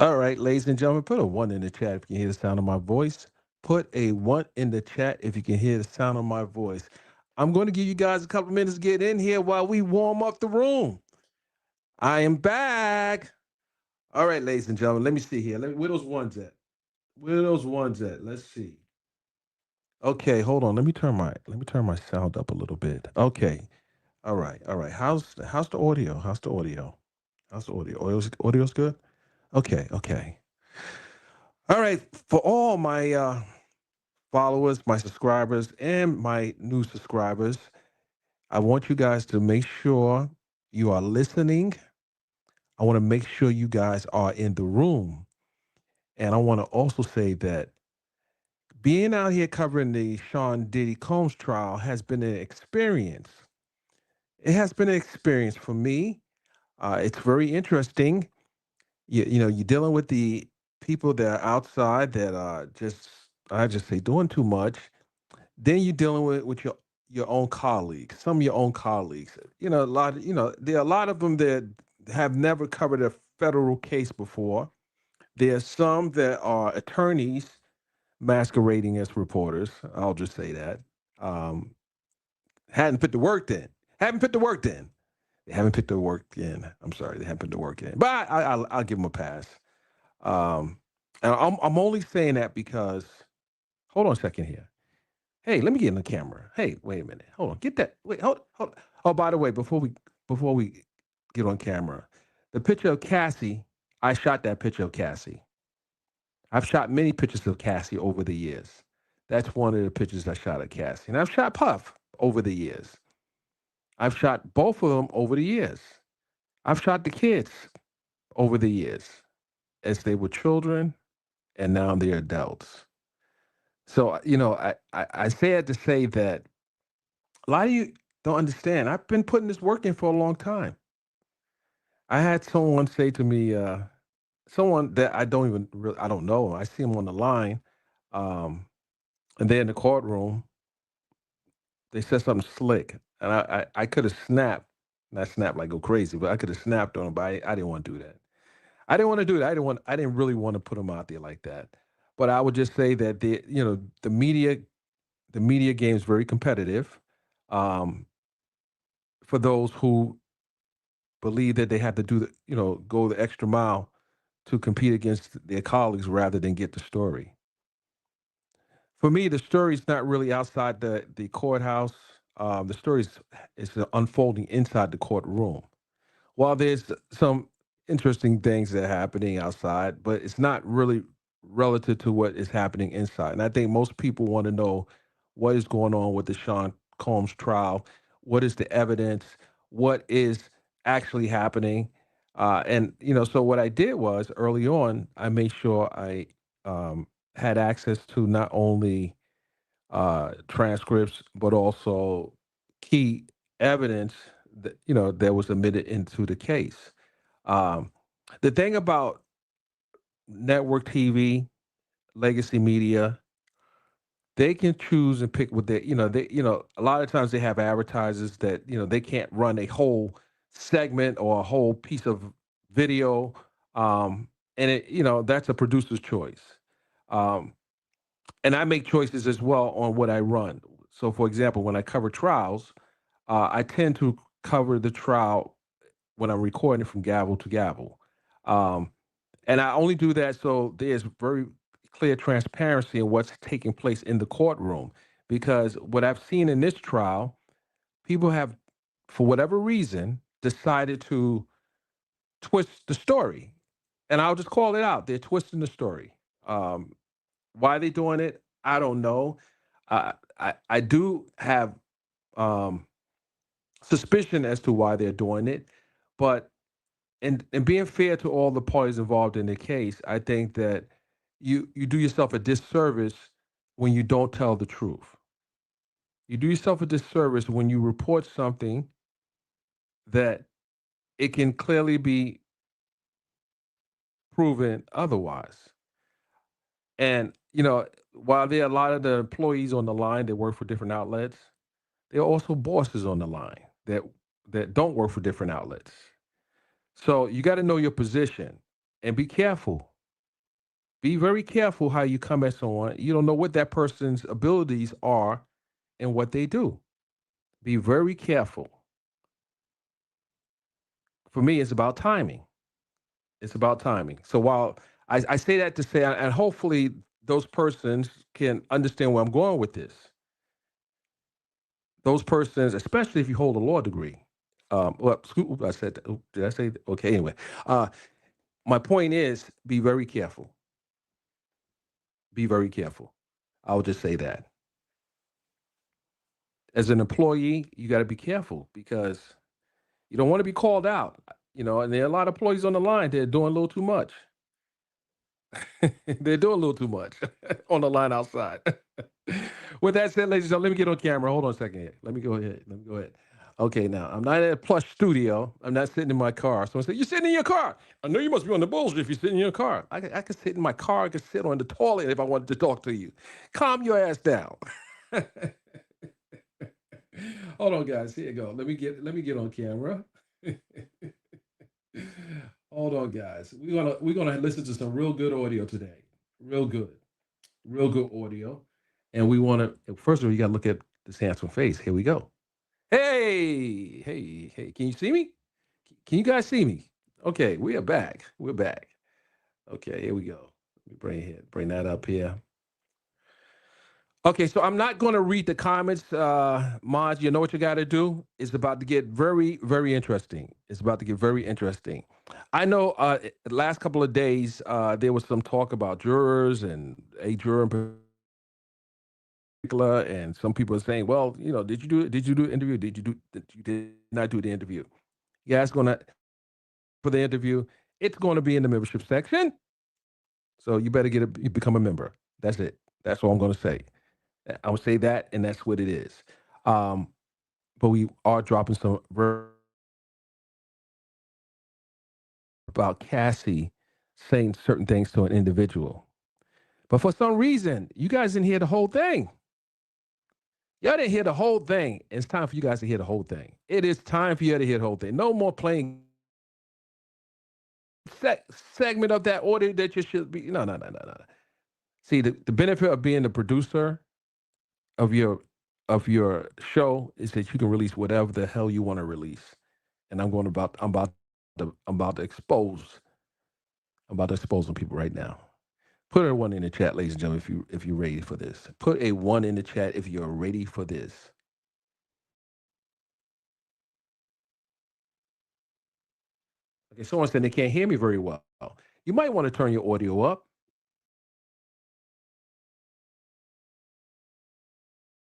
All right, ladies and gentlemen, put a one in the chat if you can hear the sound of my voice. Put a one in the chat if you can hear the sound of my voice. I'm going to give you guys a couple minutes to get in here while we warm up the room. I am back. All right, ladies and gentlemen, let me see here. Where those ones at? Where are those ones at? Let's see. Okay, hold on. Let me turn my sound up a little bit. Okay. All right. All right. How's the audio? How's the audio? How's the audio? Audio's good? Okay, okay. All right. For all my followers, my subscribers, and my new subscribers, I want you guys to make sure you are listening. I want to make sure you guys are in the room. And I want to also say that being out here covering the Sean Diddy Combs trial has been an experience. It has been an experience for me. It's very interesting. You know, you're dealing with the people that are outside that are just, I just say, doing too much. Then you're dealing with your own colleagues, some of your own colleagues. There are a lot of them that have never covered a federal case before. There are some that are attorneys masquerading as reporters. I'll just say that. Um, hadn't put the work in. Haven't put the work in. They haven't put the work in. I'm sorry, they haven't put the work in. But I'll give them a pass. Um, and I'm only saying that because hold on a second here. Hey, let me get in the camera. Hey, wait a minute. Hold on. Get that. Wait, hold. Oh, by the way, before we get on camera, the picture of Cassie, I shot that picture of Cassie. I've shot many pictures of Cassie over the years. That's one of the pictures I shot of Cassie. And I've shot Puff over the years. I've shot both of them over the years. I've shot the kids over the years as they were children and now they're adults. So, I say it to say that a lot of you don't understand. I've been putting this work in for a long time. I had someone say to me, someone that I don't even really, I don't know. I see him on the line, um, and they're in the courtroom. They said something slick, and I could have snapped, not snapped like go crazy, but I could have snapped on him. But I didn't want to do that. I didn't want to do that. I didn't really want to put him out there like that. But I would just say that the media game is very competitive. Um, for those who believe that they have to go the extra mile to compete against their colleagues rather than get the story. For me, the story is not really outside the courthouse. The story is unfolding inside the courtroom. While there's some interesting things that are happening outside, but it's not really relative to what is happening inside. And I think most people want to know what is going on with the Sean Combs trial. What is the evidence? What is actually happening? So what I did was early on, I made sure I had access to not only transcripts but also key evidence that was admitted into the case. Um, the thing about network TV, legacy media, they can choose and pick what a lot of times they have advertisers that they can't run a whole segment or a whole piece of video, and that's a producer's choice. Um, and I make choices as well on what I run. So, for example, when I cover trials, I tend to cover the trial when I'm recording from gavel to gavel. Um, and I only do that so there's very clear transparency in what's taking place in the courtroom. Because what I've seen in this trial, people have, for whatever reason, decided to twist the story. And I'll just call it out. They're twisting the story. Why they doing it, I don't know. I do have um, suspicion as to why they're doing it, but and being fair to all the parties involved in the case, I think that you do yourself a disservice when you don't tell the truth. You do yourself a disservice when you report something that it can clearly be proven otherwise. And while there are a lot of the employees on the line that work for different outlets, there are also bosses on the line that don't work for different outlets. So you got to know your position and be careful. Be very careful how you come at someone. You don't know what that person's abilities are and what they do. Be very careful. For me, it's about timing. It's about timing. So while I say that to say, and hopefully those persons can understand where I'm going with this. Those persons, especially if you hold a law degree. I said, did I say? Okay, anyway. Uh, my point is be very careful. Be very careful. I'll just say that. As an employee, you got to be careful because you don't want to be called out. And there are a lot of employees on the line. They're doing a little too much. They're doing a little too much on the line outside. With that said, ladies and gentlemen, let me get on camera. Hold on a second here. Let me go ahead. Okay, now I'm not at a plush studio. I'm not sitting in my car. Someone said, "You're sitting in your car." I know you must be on the bullshit if you're sitting in your car. I could sit in my car. I could sit on the toilet if I wanted to talk to you. Calm your ass down. Hold on, guys. Here you go. Let me get on camera. Hold on, guys. We're gonna listen to some real good audio today. Real good audio. And we want to first of all, you gotta look at this handsome face. Here we go. Hey. Can you see me? Can you guys see me? Okay, we are back. We're back. Okay, here we go. Let me bring that up here. Okay, so I'm not going to read the comments, Maj. You know what you got to do? It's about to get very, very interesting. It's about to get very interesting. I know the last couple of days there was some talk about jurors and a juror in particular, and some people are saying, "Well, did you do the interview? You did not do the interview? You guys going to for the interview? It's going to be in the membership section, so you better you become a member. That's it. That's all I'm going to say. I would say that, and that's what it is. Um, but we are dropping some about Cassie saying certain things to an individual. But for some reason, you guys didn't hear the whole thing. Y'all didn't hear the whole thing. It's time for you guys to hear the whole thing. It is time for you to hear the whole thing. No more playing segment of that audio that you should be. No. See, the benefit of being the producer of your show is that you can release whatever the hell you want to release. And I'm about to expose. I'm about to expose some people right now. Put a one in the chat, ladies and gentlemen, if you're ready for this. Put a one in the chat if you're ready for this. Okay, someone said they can't hear me very well. You might want to turn your audio up.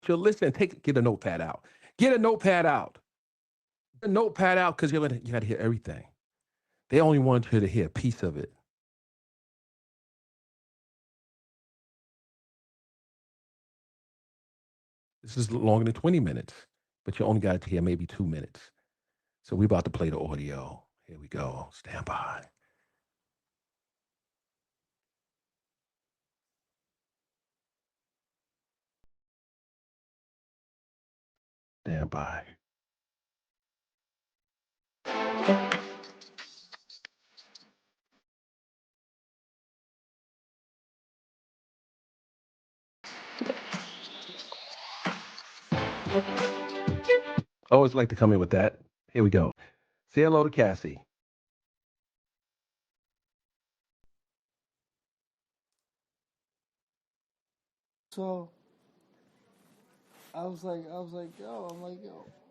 So listen, get a notepad out. Get a notepad out. Get a notepad out because you got to hear everything. They only want you to hear a piece of it. This is longer than 20 minutes, but you only got to hear maybe 2 minutes. So we're about to play the audio. Here we go. Stand by. Stand by. I always like to come in with that. Here we go. Say hello to Cassie. So I was like, yo,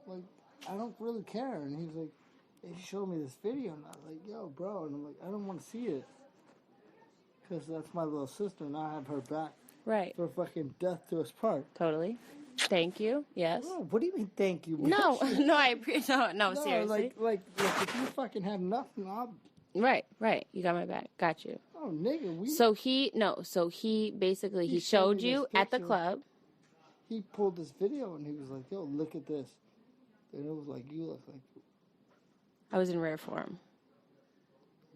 like, I don't really care. And he's like, he showed me this video, and I was like, yo, bro. And I'm like, I don't want to see it. Because that's my little sister, and I have her back. Right. For fucking death to us part. Totally. Thank you. Yes. Oh, what do you mean, thank you? No, no, I appreciate. No, seriously. Like, if you fucking have nothing, I'll. Right. You got my back. Got you. Oh, nigga, So he basically he showed you at the club. He pulled this video and he was like, "Yo, look at this," and it was like, "You look like." I was in rare form.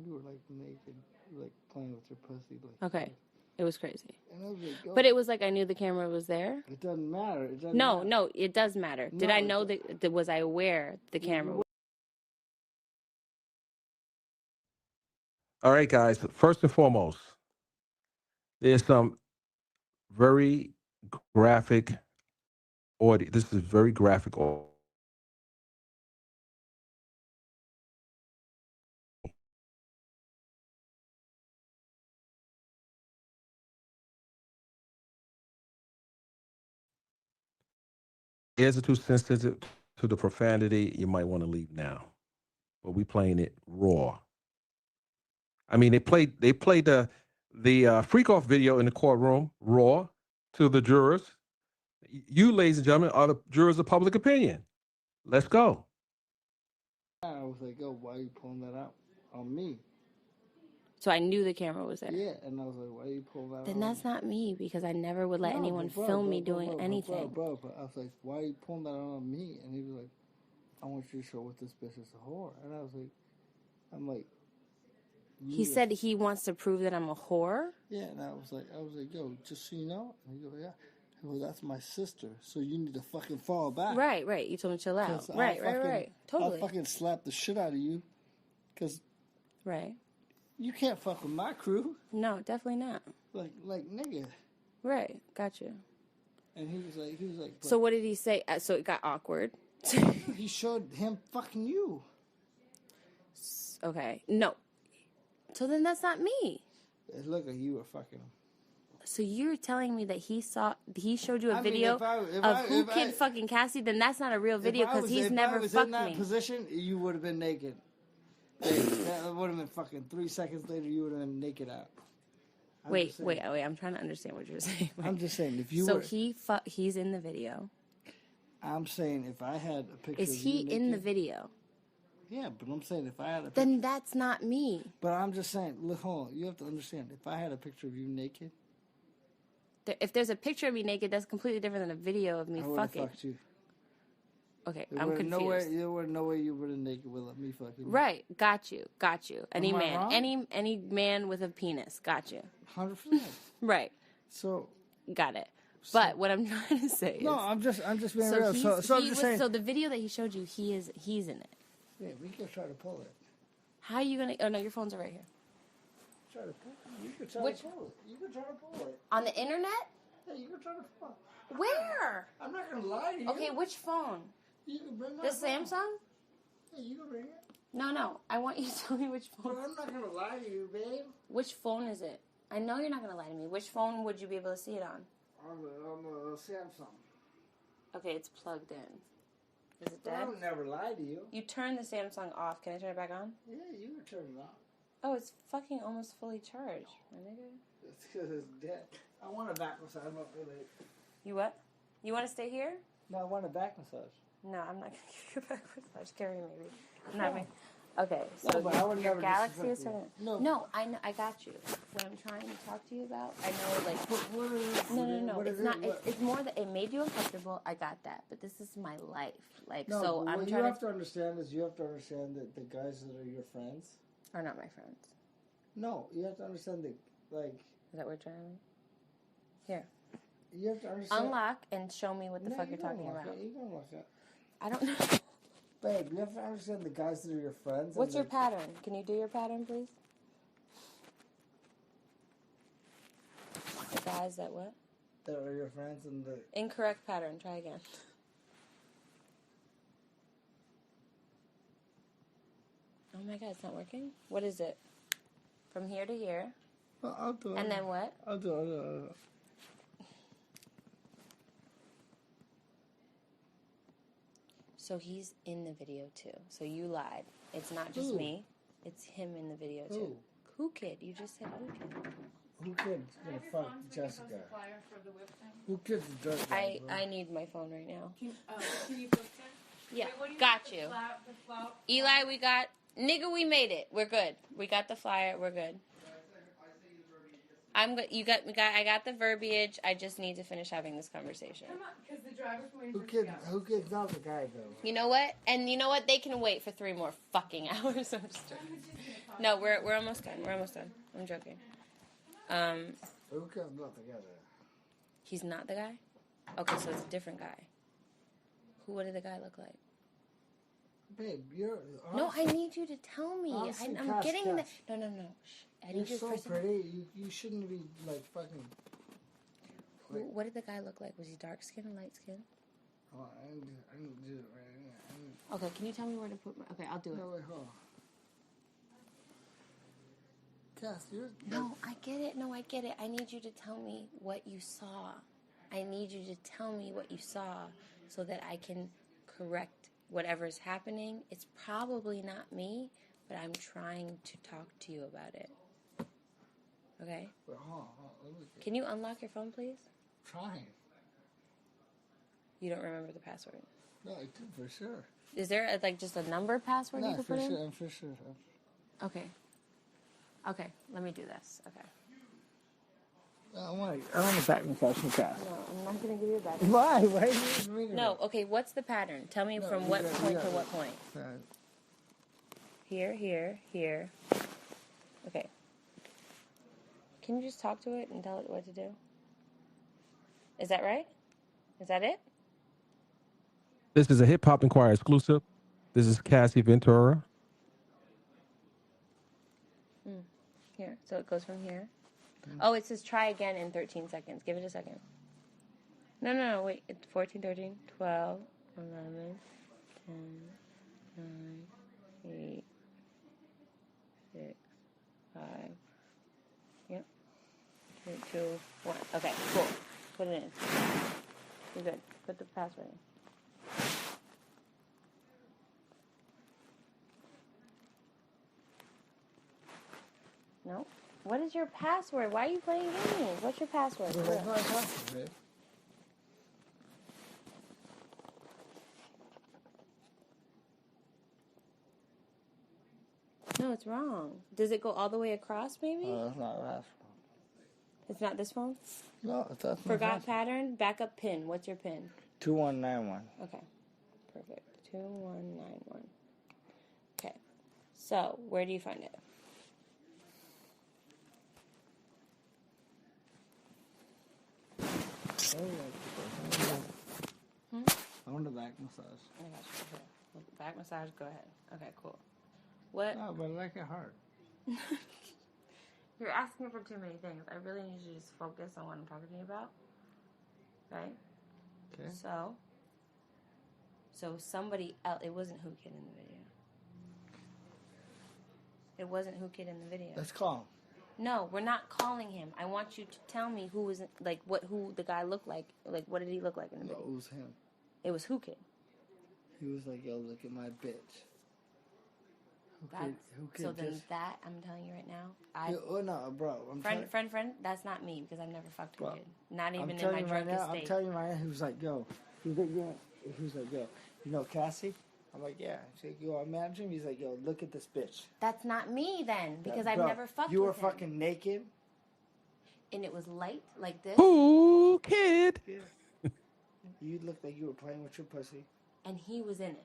You were like naked, like playing with your pussy. Like, okay. It was crazy. And I was like, but it was like I knew the camera was there. It doesn't matter. No, it does matter. Did I know that? Was I aware the camera? All right, guys. First and foremost, There's some very graphic audio. This is very graphic audio. Ears are too sensitive to the profanity. You might want to leave now. But we playing it raw. I mean, they played the freak off video in the courtroom raw to the jurors. You, ladies and gentlemen, are the jurors of public opinion. Let's go. I was like, yo, why are you pulling that out on me? So I knew the camera was there. Yeah, and I was like, why are you pulling that out? Then that's not me, because I never would let anyone film me doing anything. Bro, I was like, why are you pulling that out on me? And he was like, I want you to show what this bitch is a whore. And I was like, I'm like, he said he wants to prove that I'm a whore? Yeah, and I was like, yo, just so you know. And he goes, yeah. Well, that's my sister, so you need to fucking fall back. Right. You told me to chill out. Right. Totally. I'll fucking slap the shit out of you, because you can't fuck with my crew. No, definitely not. Like nigga. Right, got you. And he was like. So what did he say? So it got awkward. He showed him fucking you. Okay, no. So then that's not me. It looked like you were fucking him. So you're telling me that he showed you a video of who kid fucking Cassie? Then that's not a real video, because he's never fucked me. In that position, you would have been naked. That would have been fucking 3 seconds later. You would have been naked out. Wait. I'm trying to understand what you're saying. Wait. I'm just saying, if you he's in the video. I'm saying if I had a picture. Is he in the video? Yeah, but I'm saying if I had a picture. Then that's not me. But I'm just saying, look, hold on. You have to understand. If I had a picture of you naked. If there's a picture of me naked, that's completely different than a video of me fucking. I would have fucked you. Okay, I'm confused. There was no way you would have naked with me fucking. Right, got you. Any man with a penis, got you. 100%. Right. So. Got it. But what I'm trying to say is. No, I'm just being real. So I'm just saying. So the video that he showed you, he's in it. Yeah, we can try to pull it. How are you gonna? Oh no, your phones are right here. Try to pull it. You can try to pull it. You can try to pull it. On the internet? Yeah, you can try to pull it. Where? I'm not gonna lie to you. Okay, which phone? You can bring the Samsung? Yeah, you can bring it. No. I want you to tell me which phone. But I'm not gonna lie to you, babe. Which phone is it? I know you're not gonna lie to me. Which phone would you be able to see it on? On a Samsung. Okay, it's plugged in. Is it dead? I would never lie to you. You turn the Samsung off. Can I turn it back on? Yeah, you can turn it off. Oh, it's fucking almost fully charged, my nigga. It's because it's dead. I want a back massage. I'm not really. You what? You want to stay here? No, I want a back massage. No, I'm not gonna give you a back massage. Carry me, baby. I'm not me. Okay, so but I would never Galaxy is disrespect turning. No, I know. I got you. What I'm trying to talk to you about, I know, like. What is No. What It's is not. It? It's more that it made you uncomfortable. I got that, but this is my life. Like, no, so I'm what trying you have to understand is you have to understand that the guys that are your friends are not my friends. No, you have to understand that, like. Is that what you're trying? Here. You have to understand. Unlock and show me what the fuck you're talking about. You can unlock it. I don't know. Babe, you have to understand the guys that are your friends. What's your pattern? Can you do your pattern, please? The guys that what? That are your friends and the... Incorrect pattern. Try again. Oh my god, it's not working? What is it? From here to here. Well, I'll do it. And then what? I'll do it. So he's in the video too. So you lied. It's not just me. It's him in the video too. Who kid? You just said who kid. Who kid's gonna fuck Jessica? Who kid's the dirt guy, I need my phone right now. Can you post it? Yeah, Wait, got you. The flout? Eli, we got... Nigga, we made it. We're good. We got the flyer. We're good. I'm good. I got the verbiage. I just need to finish having this conversation. Come on, because the driver's waiting Who for kid? us. Who kid's not the guy though? You know what? And you know what? They can wait for 3 more fucking hours. I'm just joking. No, we're almost done. We're almost done. I'm joking. Who kid's not the guy though? He's not the guy? Okay, so it's a different guy. What did the guy look like? Babe, you're... No, I need you to tell me. Honestly, I'm Cass, getting Cass. the... No. Shh. I You're need you so first. pretty. You shouldn't be, like, fucking... What did the guy look like? Was he dark skin or light skin? Oh, I didn't do it right. Okay, can you tell me where to put my... Okay, I'll do it. No, wait, hold on. Cass, you're... No, I get it. No, I get it. I need you to tell me what you saw. I need you to tell me what you saw so that I can correct whatever's happening. It's probably not me, but I'm trying to talk to you about it. Okay? Wait, hold on. Can you unlock your phone, please? Trying. You don't remember the password. No, I do, for sure. Is there, just a number password you could put in? I'm for sure. Okay. Okay, let me do this. Okay. I want a back massage from Cass. No, I'm not going to give you a back. Why? Why are you doing No, okay, what's the pattern? Tell me from what point to what point. Here. Okay. Can you just talk to it and tell it what to do? Is that right? Is that it? This is a Hiphopenquirer exclusive. This is Cassie Ventura. Here. So it goes from here. Oh, it says try again in 13 seconds. Give it a second. No, wait. It's 14, 13, 12, 11, 10, 9, 8, 6, 5. Yep. 3, 2, 1. Okay, cool. Put it in. You're good. Put the password in. No. What is your password? Why are you playing games? What's your password? That's my password, babe. No, it's wrong. Does it go all the way across, maybe? That's not that. It's not this phone? No, that's my Forgot password. pattern? Backup pin. What's your pin? 2191. Okay. Perfect. 2191. Okay. So, where do you find it? I want a back massage. I got you. Okay. Back massage, go ahead. Okay, cool. What? No, but I like it hard. You're asking for too many things. I really need you to just focus on what I'm talking to you about. Right? Okay. So somebody else, it wasn't Who Kid in the video. It wasn't Who Kid in the video. Let's call him. No, we're not calling him. I want you to tell me who was, who the guy looked like. Like, what did he look like in the No, video? it was him. It was Who Kid. He was like, yo, look at my bitch. So then that, I'm telling you right now, oh, no, bro. Friend, that's not me, because I've never fucked Who Kid. Not even in my right drunken now, state. I'm telling you right now, he was like, yo. He was like, yo, you know Cassie? I'm like, yeah. She's like, yo, imagine. He's like, yo, look at this bitch. That's not me then, because I've Bro, never fucked you were with him. fucking naked. And it was light, like this. Ooh, kid. Yeah. You looked like you were playing with your pussy. And he was in it.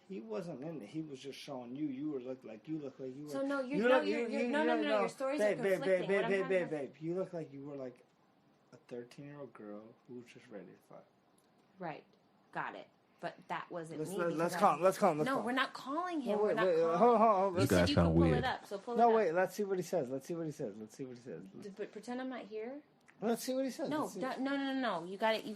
He wasn't in it. He was just showing you. You look like you were. So no, your stories are conflicting. Babe. You look like you were like a 13-year-old girl who was just ready to fuck. Right, got it. But that wasn't me. Let's call him. No, we're not calling him. No, We're not calling. Hold on. You guys you sound can pull weird. it up. So pull it No, up. wait. Let's see what he says. But pretend I'm not here. Let's see what he says. No. You got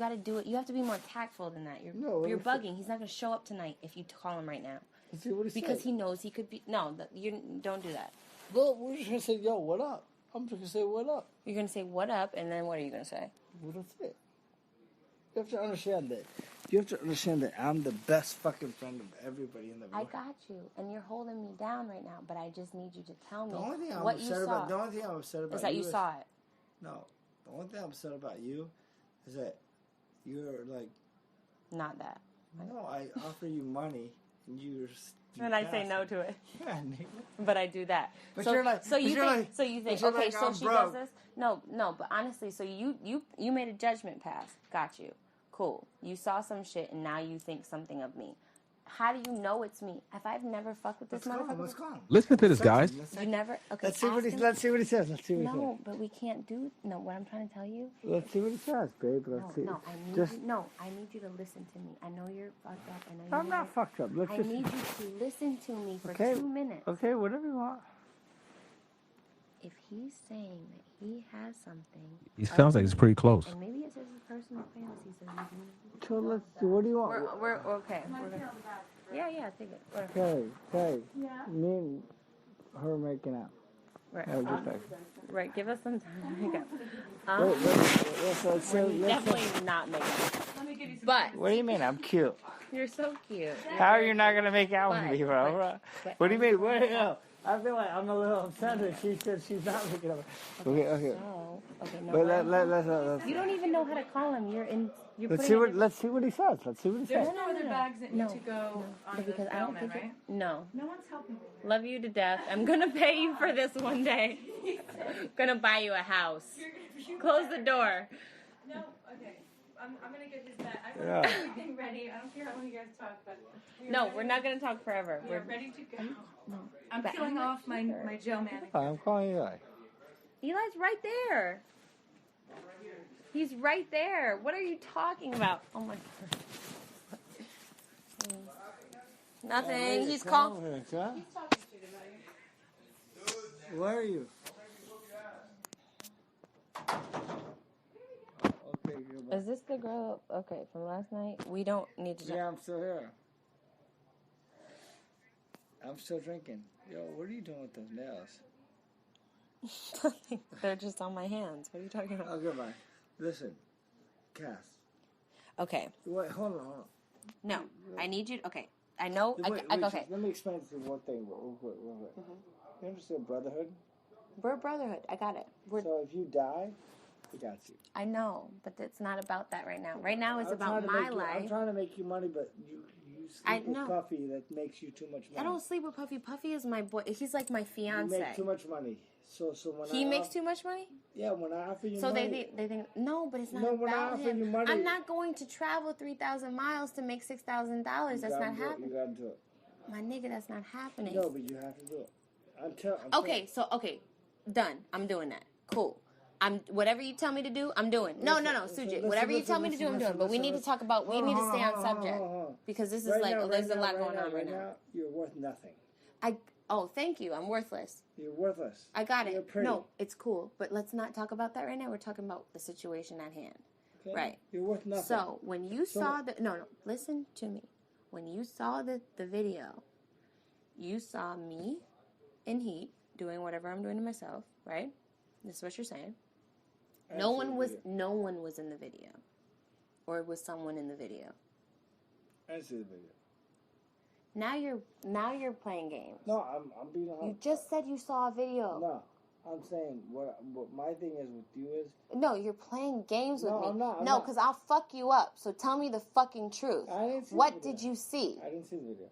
to do it. You have to be more tactful than that. You're bugging. He's not going to show up tonight if you call him right now. Let's see what he says. Because he knows he could be. No, you don't do that. Well, we're just gonna say, yo, what up? I'm just gonna say, what up? You're going to say what up, and then what are you going to say? Well, that's it. You have to understand that. You have to understand that I'm the best fucking friend of everybody in the world. I got you, and you're holding me down right now. But I just need you to tell me The only thing I'm what you upset saw. about. The only thing I'm upset about is that you saw it. No, the only thing I'm upset about you is that you're like. Not that. No, I offer you money, and you. And I say no to it. Yeah, nigga. But I do that. But so, you're like, so you think, okay, like, so I'm she broke. does this? No, but honestly, so you made a judgment pass. Got you. Cool. You saw some shit and now you think something of me. how do you know it's me? If I've never fucked with this motherfucker, Let's call him. Listen to this, guys. you never. Okay, Let's see what he. ask him. Let's see what he says. Let's see what he says. No, but we can't do. No, what I'm trying to tell you. Let's see what he says, babe. Let's see. No, I need Just. you. No, I need you to listen to me. I know you're fucked up. I know I'm not fucked up. Let's I just. need you to listen to me for Okay. 2 minutes. Okay, whatever you want. If he's saying that he has something, He sounds like he's pretty close. and maybe it's his personal fantasy, so So let's do. What do you want? we're okay. Yeah, take it. Okay. Me and her making out. Right. Just like. Right. Give us some time. Okay. Let's Definitely not make out. But what do you mean? I'm cute. you're so cute. How are you not gonna make out with But- me, bro? but- What do you mean? What? No. I feel like I'm a little upset that she said she's not making out. Okay. No. Okay. No. But let's You don't even know how to call him. You're in. You're let's putting see it in- what he says. Let's see what he says. There's no other bags that need to go on the because I don't mailman, think right? no. No one's helping me. Love you to death. I'm gonna pay you for this one day. Gonna buy you a house. Close the door. No, okay. I'm gonna get his bag. I Yeah. have everything ready. I don't care how long you guys talk, but No, we're not gonna talk forever. We're ready to go. No. I'm But peeling I'm not off my gel manicure. I'm calling Eli. Eli's right there. He's right there. What are you talking about? Oh my god. Nothing. He's calling. Where are you? Okay, goodbye. Is this the girl? Okay, from last night. We don't need to. Yeah, I'm still here. I'm still drinking. Yo, what are you doing with those nails? They're just on my hands. What are you talking about? Oh, goodbye. Listen, Cass. Okay. Wait, hold on. No, I need you. Okay, I know. Wait, Okay. Let me explain to you one thing real quick. You understand brotherhood? We're brotherhood. I got it. So if you die, we got you. I know, but it's not about that right now. Right now, it's I'm about trying to my make you- I'm life. trying to make you money, but you I sleep with know. Puffy. That makes you too much money. I don't sleep with Puffy. Puffy is my boy. He's like my You fiance. make too much money. So when He makes too much money. Yeah, when I offer you So money. they think no, but it's not No, when I about offer him. you money- I'm not going to travel 3,000 miles to make $6,000. That's not You happening, gotta do it. my nigga. That's not happening. No, but you have to do it. I'm Okay, so done. I'm doing that. Cool. Whatever you tell me to do, I'm doing. No, Sujit. Whatever you tell me to do, I'm doing. But we need to talk about. We need to stay on subject because this is there's a lot going on right now. You're worth nothing. Oh, thank you. I'm worthless. You're worthless. I got You're it. pretty. No, it's cool. But let's not talk about that right now. We're talking about the situation at hand. Okay? Right. You're worth nothing. So when you saw the listen to me. When you saw the video, you saw me in heat doing whatever I'm doing to myself, right? This is what you're saying. No one was in the video. Or was someone in the video? I see the video. Now you're playing games. No, I'm being honest. You just said you saw a video. No, I'm saying what my thing is with you is. No, you're playing games with me. I'm not. No, because I'll fuck you up. So tell me the fucking truth. I didn't see What the video. did you see? I didn't see the video.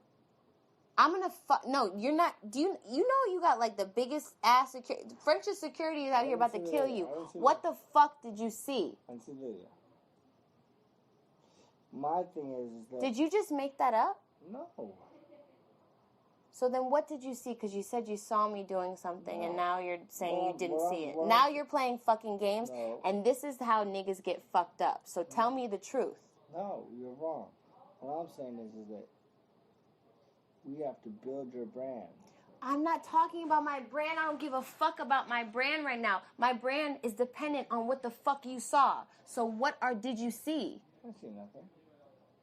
I'm gonna fuck. No, you're not. Do you know you got like the biggest ass security? French's security is out here about to kill you. What the fuck did you see? I didn't see the video. My thing is that. Did you just make that up? No. So then what did you see? Because you said you saw me doing something, and now you're saying you didn't see it. well, Now you're playing fucking games, No. and this is how niggas get fucked up. So tell me the truth. No, you're wrong. What I'm saying is that we have to build your brand. I'm not talking about my brand. I don't give a fuck about my brand right now. My brand is dependent on what the fuck you saw. So did you see? I see nothing.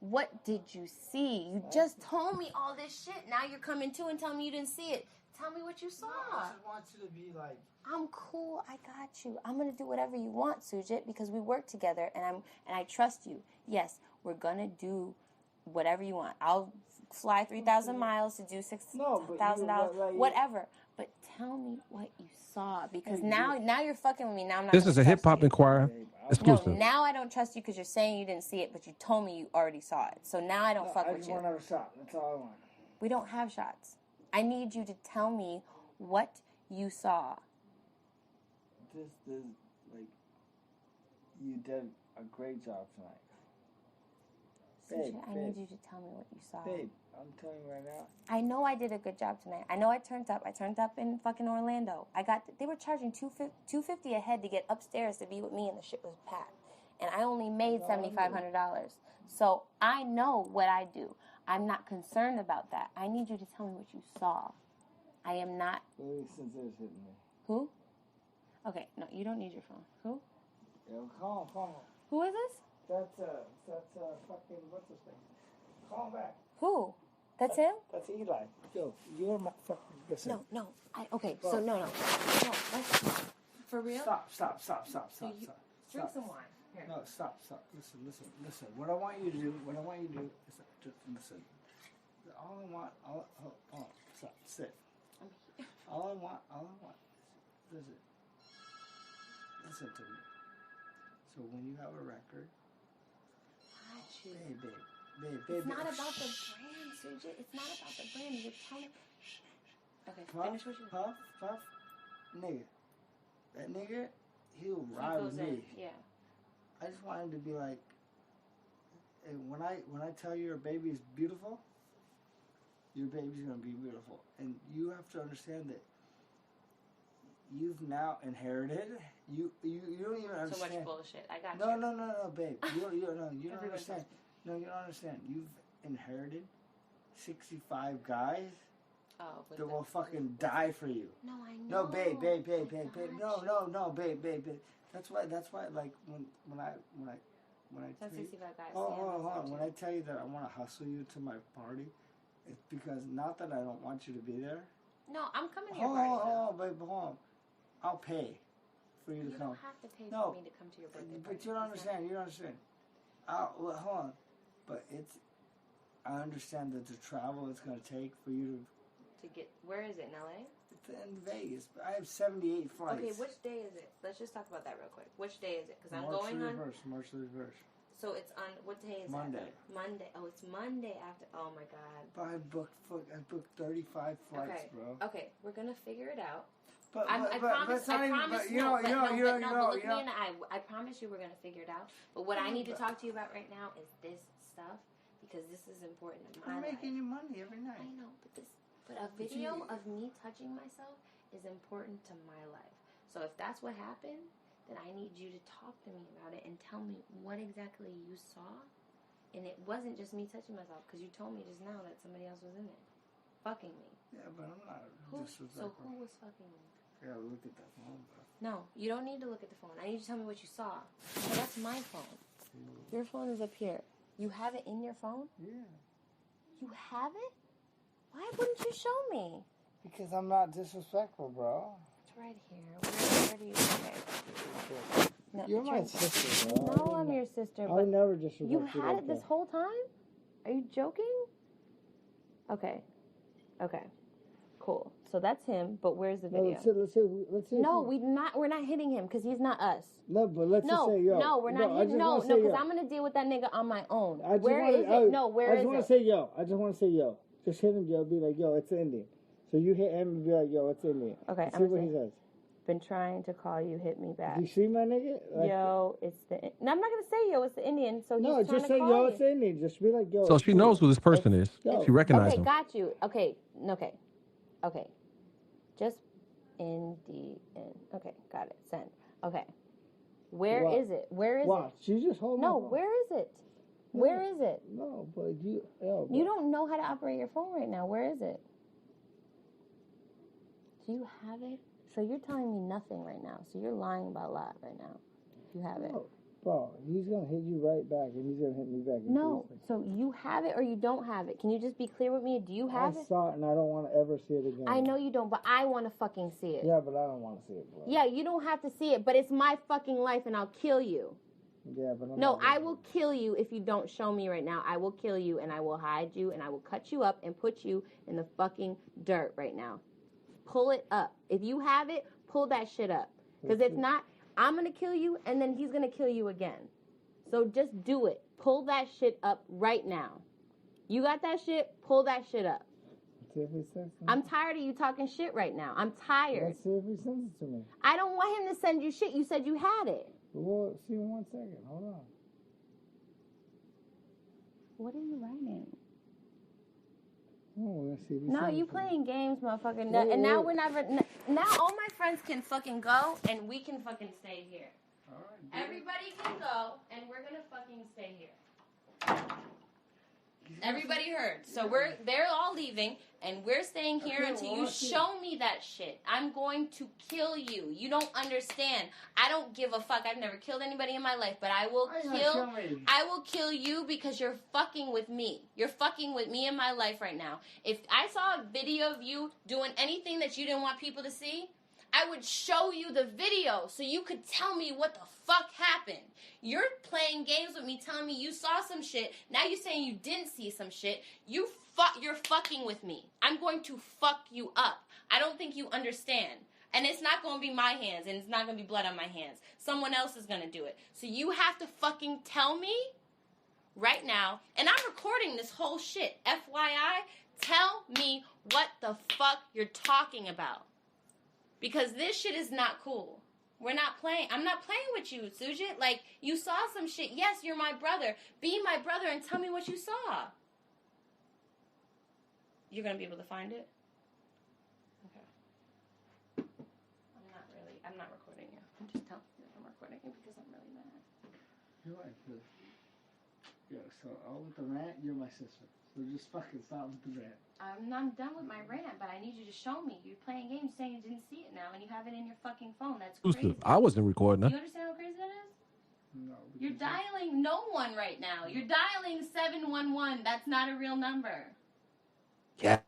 What did you see? You just told me all this shit. Now you're coming to and telling me you didn't see it. Tell me what you saw. I just want you to be like. I'm cool. I got you. I'm gonna do whatever you want, Sujit, because we work together and I trust you. Yes, we're gonna do whatever you want. I'll fly 3,000 miles to do $6,000, whatever. But tell me what you saw, because now you're fucking with me. Now I'm not. This is a Hiphopenquirer exclusive. No, now I don't trust you because you're saying you didn't see it, but you told me you already saw it. So now I don't fuck I with just you. want to have a shot. That's all I want. We don't have shots. I need you to tell me what you saw. This like, you did a great job tonight. CJ, I need you to tell me what you saw. Babe, I'm telling you right now. I know I did a good job tonight. I know I turned up. I turned up in fucking Orlando. They were charging $250 a head to get upstairs to be with me, and the shit was packed. And I only made $7,500. So I know what I do. I'm not concerned about that. I need you to tell me what you saw. I am not. Baby, since it was hitting me. Who? Okay, no, you don't need your phone. Who? Yo, calm. Who is this? That's fucking, what's his name? Call him back. Who? That's him? That's Eli. Yo, you're my fucking, listen. No. So no. Let's, for real? Stop. Drink some wine. Here. No, stop. Listen. What I want you to do is just listen. All I want, stop, sit. All I want, listen to me. So when you have a record, babe. It's not about the brand, Suji. It's not about the brand. You're telling. Okay, finish what you. Puff, nigga. That nigga, he'll He ride goes with in. me. Yeah. I just want him to be like, hey, when I tell you your baby is beautiful, your baby's gonna be beautiful, and you have to understand that you've now inherited. You don't even understand. So much bullshit. I got you. No, babe. You don't understand. No, you don't understand. You've inherited 65 guys that will fucking die for you. No, I know. No, babe. No, babe. That's why. Like when I tell you, 65 guys. hold on. When I tell you that I want to hustle you to my party, it's because not that I don't want you to be there. No, I'm coming to your party. Hold on, babe. Hold on. I'll pay for you to come. You don't have to pay for me to come to your birthday party. But you don't understand. You don't understand. Hold on. But I understand that the travel it's going to take for you to get. Where is it in LA? It's in Vegas. I have 78 flights. Okay, which day is it? Let's just talk about that real quick. Which day is it? Because I'm March going the on. March the 1st. So it's on what day is Monday. that? Monday. Oh, it's Monday after. Oh my God. But I booked 35 flights, bro. Okay, we're gonna figure it out. But I promise you. Look me in the eye. I promise you, we're gonna figure it out. But what I need to talk to you about right now is this stuff because this is important in my life. I'm making you money every night. I know, but a video of me touching myself is important to my life. So if that's what happened, then I need you to talk to me about it and tell me what exactly you saw. And it wasn't just me touching myself because you told me just now that somebody else was in there fucking me. Yeah, but I'm not. So who was fucking me? I gotta look at that phone, bro. No, you don't need to look at the phone. I need you to tell me what you saw. So that's my phone. Your phone is up here. You have it in your phone? Yeah. You have it? Why wouldn't you show me? Because I'm not disrespectful, bro. It's right here. Where do you? Okay. No, You're my sister, bro. No, I'm your sister. I would never disrespect you. You had it this whole time? Are you joking? Okay. Cool. So that's him, but where's the video? Let's see. No, we're not hitting him because he's not us. No, but let's just say yo. No, we're not hitting. No, because I'm gonna deal with that nigga on my own. Where is it? I just want to say yo. Just hit him, yo. Be like, yo, it's Indian. So you hit him and be like, yo, it's Indian. Okay, see what he says. Been trying to call you, hit me back. You see my nigga? Like, yo, it's the. No, I'm not gonna say yo. It's the Indian. So he's trying just say call yo. you. It's Indian. Just be like yo. So she knows who this person is. She recognized him. Okay, got you. Okay. Just Indian. Okay, got it. Send. Okay. Where is it? She just hold No, where is it? Where is it? No, but you. Yo, you don't know how to operate your phone right now. Where is it? Do you have it? So you're telling me nothing right now. So you're lying about a lot right now. You have it. Bro, he's going to hit you right back, and he's going to hit me back. No, so you have it or you don't have it. Can you just be clear with me? Do you have it? I saw it, and I don't want to ever see it again. I know you don't, but I want to fucking see it. Yeah, but I don't want to see it, bro. Yeah, you don't have to see it, but it's my fucking life, and I'll kill you. Yeah, but I will kill you if you don't show me right now. I will kill you, and I will hide you, and I will cut you up and put you in the fucking dirt right now. Pull it up. If you have it, pull that shit up. Because if not, I'm going to kill you, and then he's going to kill you again. So just do it. Pull that shit up right now. You got that shit? Pull that shit up. See if he says something. I'm tired of you talking shit right now. I'm tired. Let's see if he sends it to me. I don't want him to send you shit. You said you had it. Well, see in 1 second. Hold on. What are you writing? Oh, let's see. No, you playing games, motherfucker. And now we're never. Now all my friends can fucking go, and we can fucking stay here. All right, Everybody can go, and we're gonna fucking stay here. Everybody heard. So they're all leaving, and we're staying here until you show me that shit. I'm going to kill you. You don't understand. I don't give a fuck. I've never killed anybody in my life, but I will kill you because you're fucking with me. You're fucking with me in my life right now. If I saw a video of you doing anything that you didn't want people to see, I would show you the video so you could tell me what the fuck happened. You're playing games with me, telling me you saw some shit. Now you're saying you didn't see some shit. You're fucking with me. I'm going to fuck you up. I don't think you understand. And it's not going to be my hands, and it's not going to be blood on my hands. Someone else is going to do it. So you have to fucking tell me right now, and I'm recording this whole shit. FYI, tell me what the fuck you're talking about. Because this shit is not cool. We're not playing. I'm not playing with you, Sujit. Like, you saw some shit. Yes, you're my brother. Be my brother and tell me what you saw. You're going to be able to find it? Okay. I'm not recording you. I'm just telling you I'm recording you because I'm really mad. You're right. Yeah, so all with the rant, you're my sister. So just fucking stop with the rant. I'm not done with my rant, but I need you to show me. You're playing games saying you didn't see it now, and you have it in your fucking phone. That's crazy. I wasn't recording Do that. you understand how crazy that is? No. You're dialing no one right now. You're dialing 711. That's not a real number. Yeah.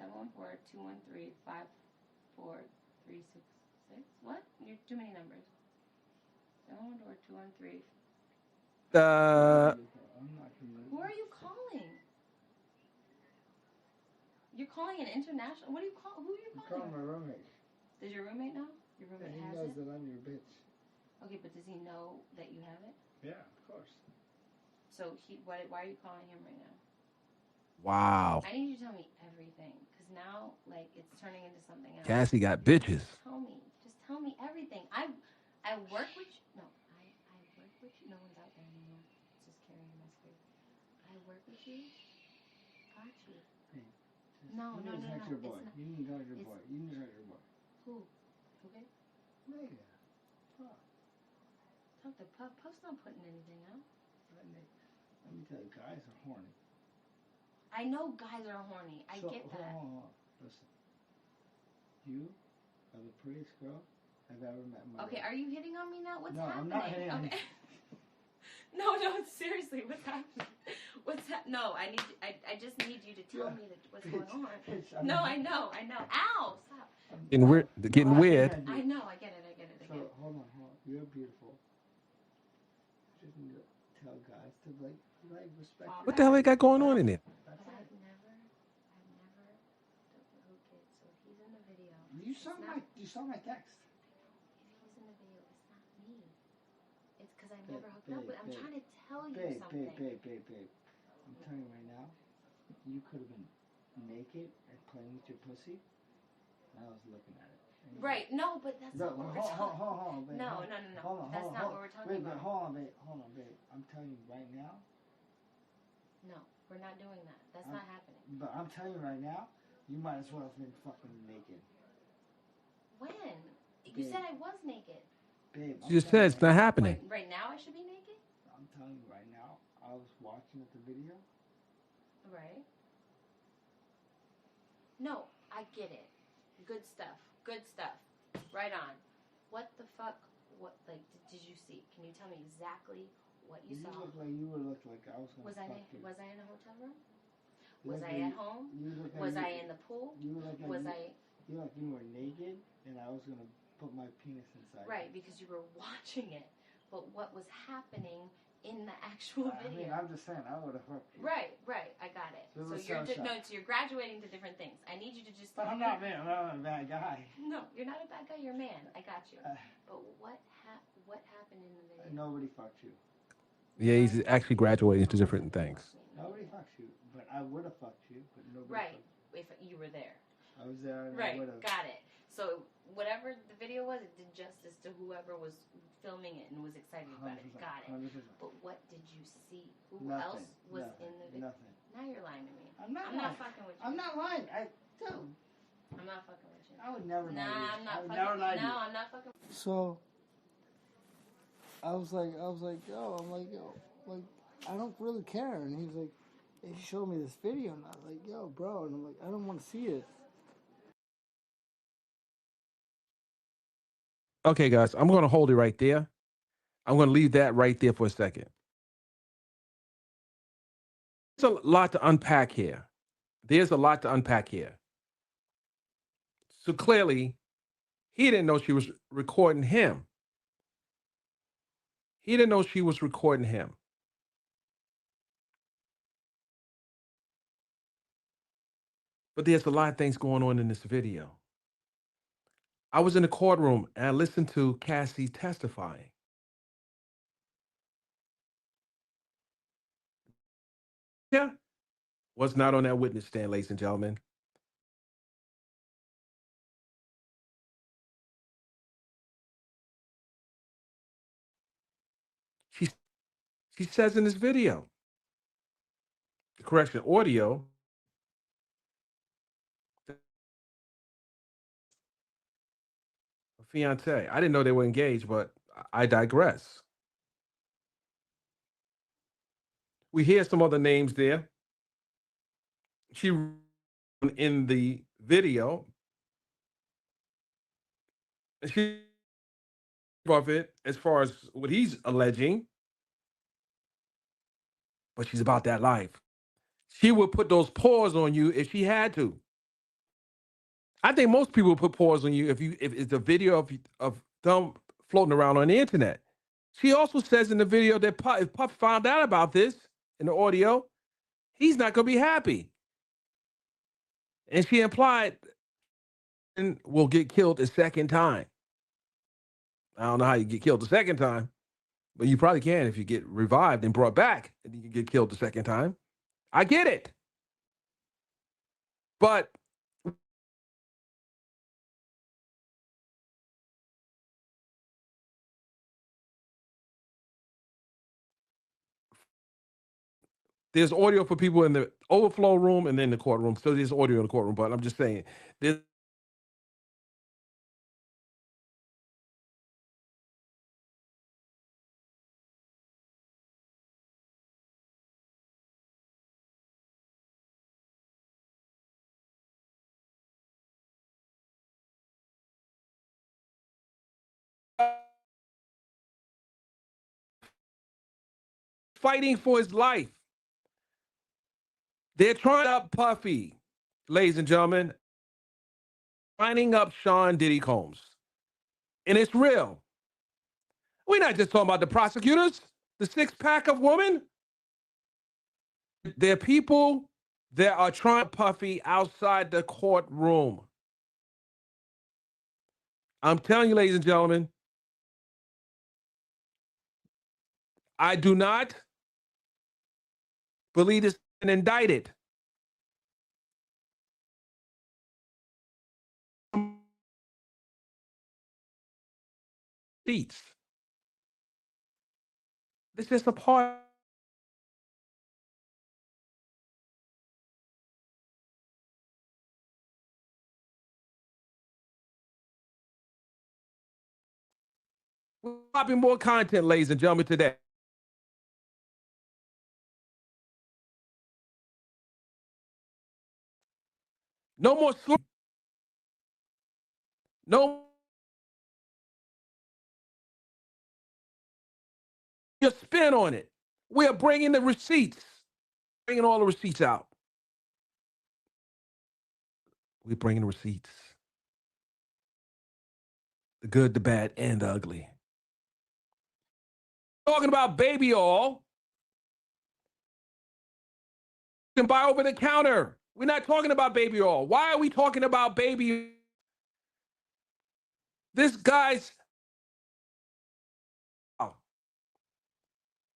714-213-5436. What? You're too many numbers. 714-213. Who are you calling? You're calling an international. What do you call? Who are you calling? I'm calling my roommate. Does your roommate know? Your roommate he has knows it. that I'm your bitch. Okay, but does he know that you have it? Yeah, of course. So why are you calling him right now? Wow. I need you to tell me everything, because now like it's turning into something else. Cassie got bitches. Just tell me everything. I work with you. No, I work with you. No one's out there anymore. It's just carrying my spirit. I work with you. Got you. Hey, No. Your boy. It's not. You need to talk to your boy. You need to talk to your boy. Who? Okay. Nigga. Fuck. Talk to Puff. Puff's not putting anything out. Let me tell you, guys are horny. I know guys are horny. I get that. Hold on. Listen. You are the prettiest girl I've ever met in my life. Okay, are you hitting on me now? What's happening? No, I'm not hitting on you. No, seriously, what's happening? No, I just need you to tell me what's going on. No, I know. Ow, stop. Getting weird. I know, I get it. So, hold on. You're beautiful. You just need to tell guys to, like respect What the hell they got going on in there? I've never hooked it, so he's in the video. You saw my text. If he's in the video, it's not me. It's because I never hooked up with him. I'm trying to tell you something. Babe. I'm telling you right now, you could have been naked and playing with your pussy. And I was looking at it. Right, no, but that's not what we're talking about. Hold on, babe. No. That's not what we're talking about. Hold on, babe. I'm telling you right now. No, we're not doing that. That's not happening. But I'm telling you right now, you might as well have been fucking naked. When? You said I was naked. Babe, You just said it's not happening. Right now I should be naked? I'm telling you right now, I was watching the video. Right. No, I get it. Good stuff. Right on. What the fuck? What did you see? Can you tell me exactly what you saw? You looked like I was gonna fuck you. Was I in a hotel room? Was I at home? Was I in the pool? You looked like you were naked and I was gonna put my penis inside. Right, because you were watching it. But what was happening in the actual video? I mean, I'm just saying, I would have fucked you. Right, I got it. So you're graduating to different things. I need you to just. But I'm not a bad guy. No, you're not a bad guy. You're a man. I got you. But what happened in the video? Nobody fucked you. Yeah, he's actually graduating to different things. Nobody fucked you, but I would have fucked you, but nobody. Right, if you were there. I was there. And right, I would have. Got it. So whatever the video was, it did justice to whoever was filming it and was excited about it. Got it. 100%. But what did you see? Who Nothing. else was in the video? Nothing. Now you're lying to me. I'm not not fucking with you. I'm not lying. Dude, I'm not fucking with you. I would never lie to you. I'm not I would fucking. never lie to you. No, I'm not fucking. So I was like, yo, like, I don't really care. And he's like, he showed me this video, and I was like, yo, bro, and I'm like, I don't want to see it. Okay, guys, I'm going to hold it right there. I'm going to leave that right there for a second. There's a lot to unpack here. So clearly, he didn't know she was recording him. But there's a lot of things going on in this video. I was in the courtroom and I listened to Cassie testifying. Yeah, was not on that witness stand, ladies and gentlemen. She says in this video, correction, audio, fiance. I didn't know they were engaged, but I digress. We hear some other names there. She in the video, and she of it as far as what he's alleging, but she's about that life. She would put those paws on you if she had to. I think most people would put paws on you if it's a video of them floating around on the internet. She also says in the video that if Puff found out about this in the audio, he's not going to be happy. And she implied and will get killed a second time. I don't know how you get killed the second time, but you probably can if you get revived and brought back and you can get killed the second time. I get it. But there's audio for people in the overflow room and then the courtroom. So there's audio in the courtroom, but I'm just saying there's fighting for his life. They're trying up Puffy, ladies and gentlemen, lining up Sean Diddy Combs. And it's real. We're not just talking about the prosecutors, the six-pack of women. There are people that are trying Puffy outside the courtroom. I'm telling you, ladies and gentlemen, I do not believe this and indicted. Seats. This is just a part. We're popping more content, ladies and gentlemen, today. No more sleep. No your spin on it. We are bringing the receipts, bringing all the receipts out. We're bringing the receipts. The good, the bad, and the ugly. Talking about baby oil. You can buy over the counter. We're not talking about baby oil. Why are we talking about baby? This guy's.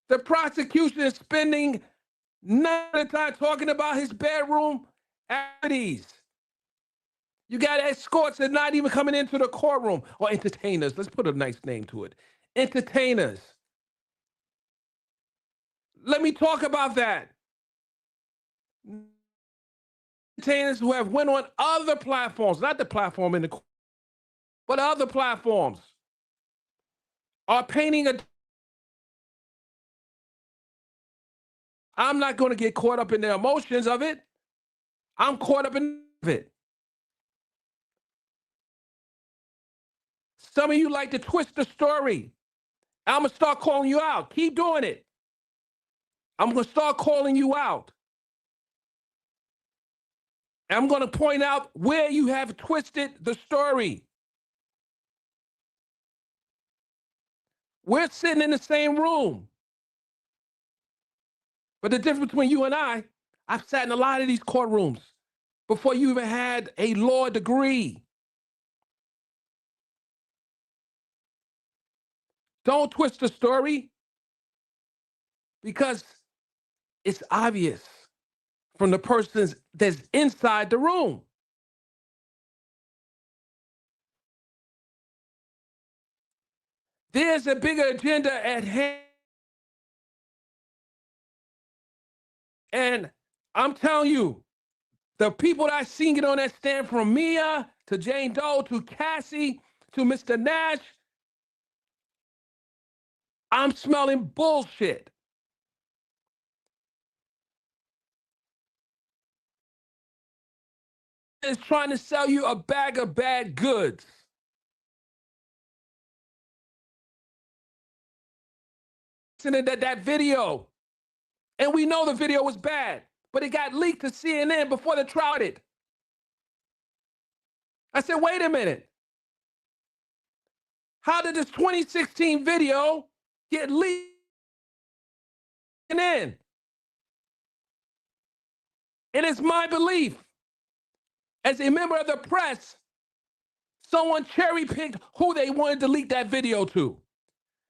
The prosecution is spending none of the time talking about his bedroom activities. You got escorts that not even coming into the courtroom, or entertainers. Let's put a nice name to it. Entertainers. Let me talk about that. Entertainers who have went on other platforms, not the platform in the, but other platforms, are painting a. I'm not going to get caught up in the emotions of it. I'm caught up in it. Some of you like to twist the story. I'm going to start calling you out. Keep doing it. I'm going to start calling you out. I'm going to point out where you have twisted the story. We're sitting in the same room. But the difference between you and I've sat in a lot of these courtrooms before you even had a law degree. Don't twist the story, because it's obvious from the person that's inside the room. There's a bigger agenda at hand. And I'm telling you, the people that I seen get on that stand, from Mia to Jane Doe to Cassie to Mr. Nash, I'm smelling bullshit. It's trying to sell you a bag of bad goods. Listening to that video, and we know the video was bad, but it got leaked to CNN before they tried it. I said, wait a minute. How did this 2016 video get leaked in? And it's my belief, as a member of the press, someone cherry-picked who they wanted to leak that video to,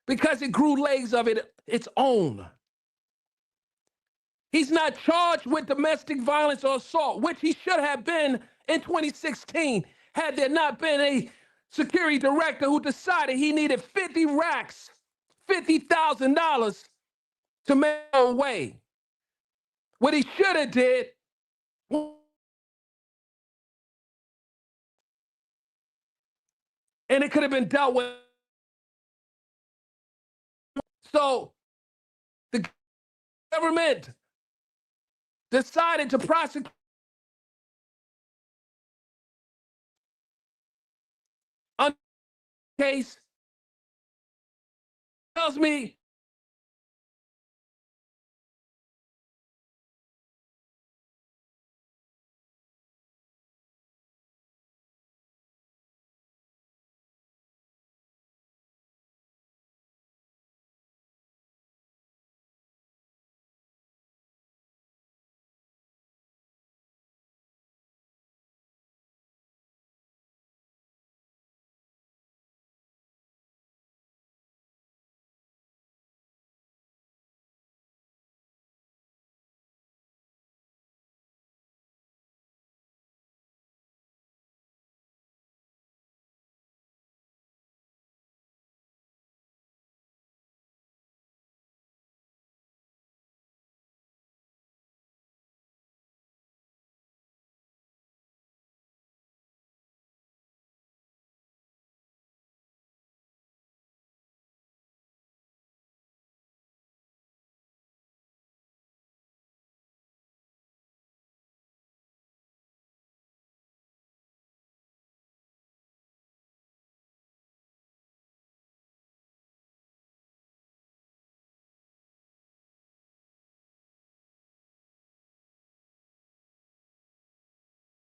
because it grew legs of its own. He's not charged with domestic violence or assault, which he should have been in 2016, had there not been a security director who decided he needed 50 racks, $50,000 to make away. What he should have did, and it could have been dealt with. So the government decided to prosecute on the case. Tells me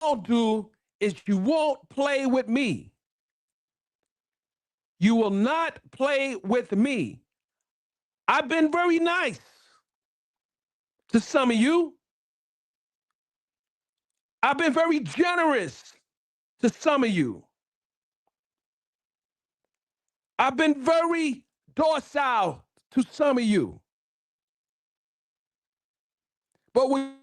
won't do is you won't play with me. You will not play with me. I've been very nice to some of you. I've been very generous to some of you. I've been very docile to some of you. But when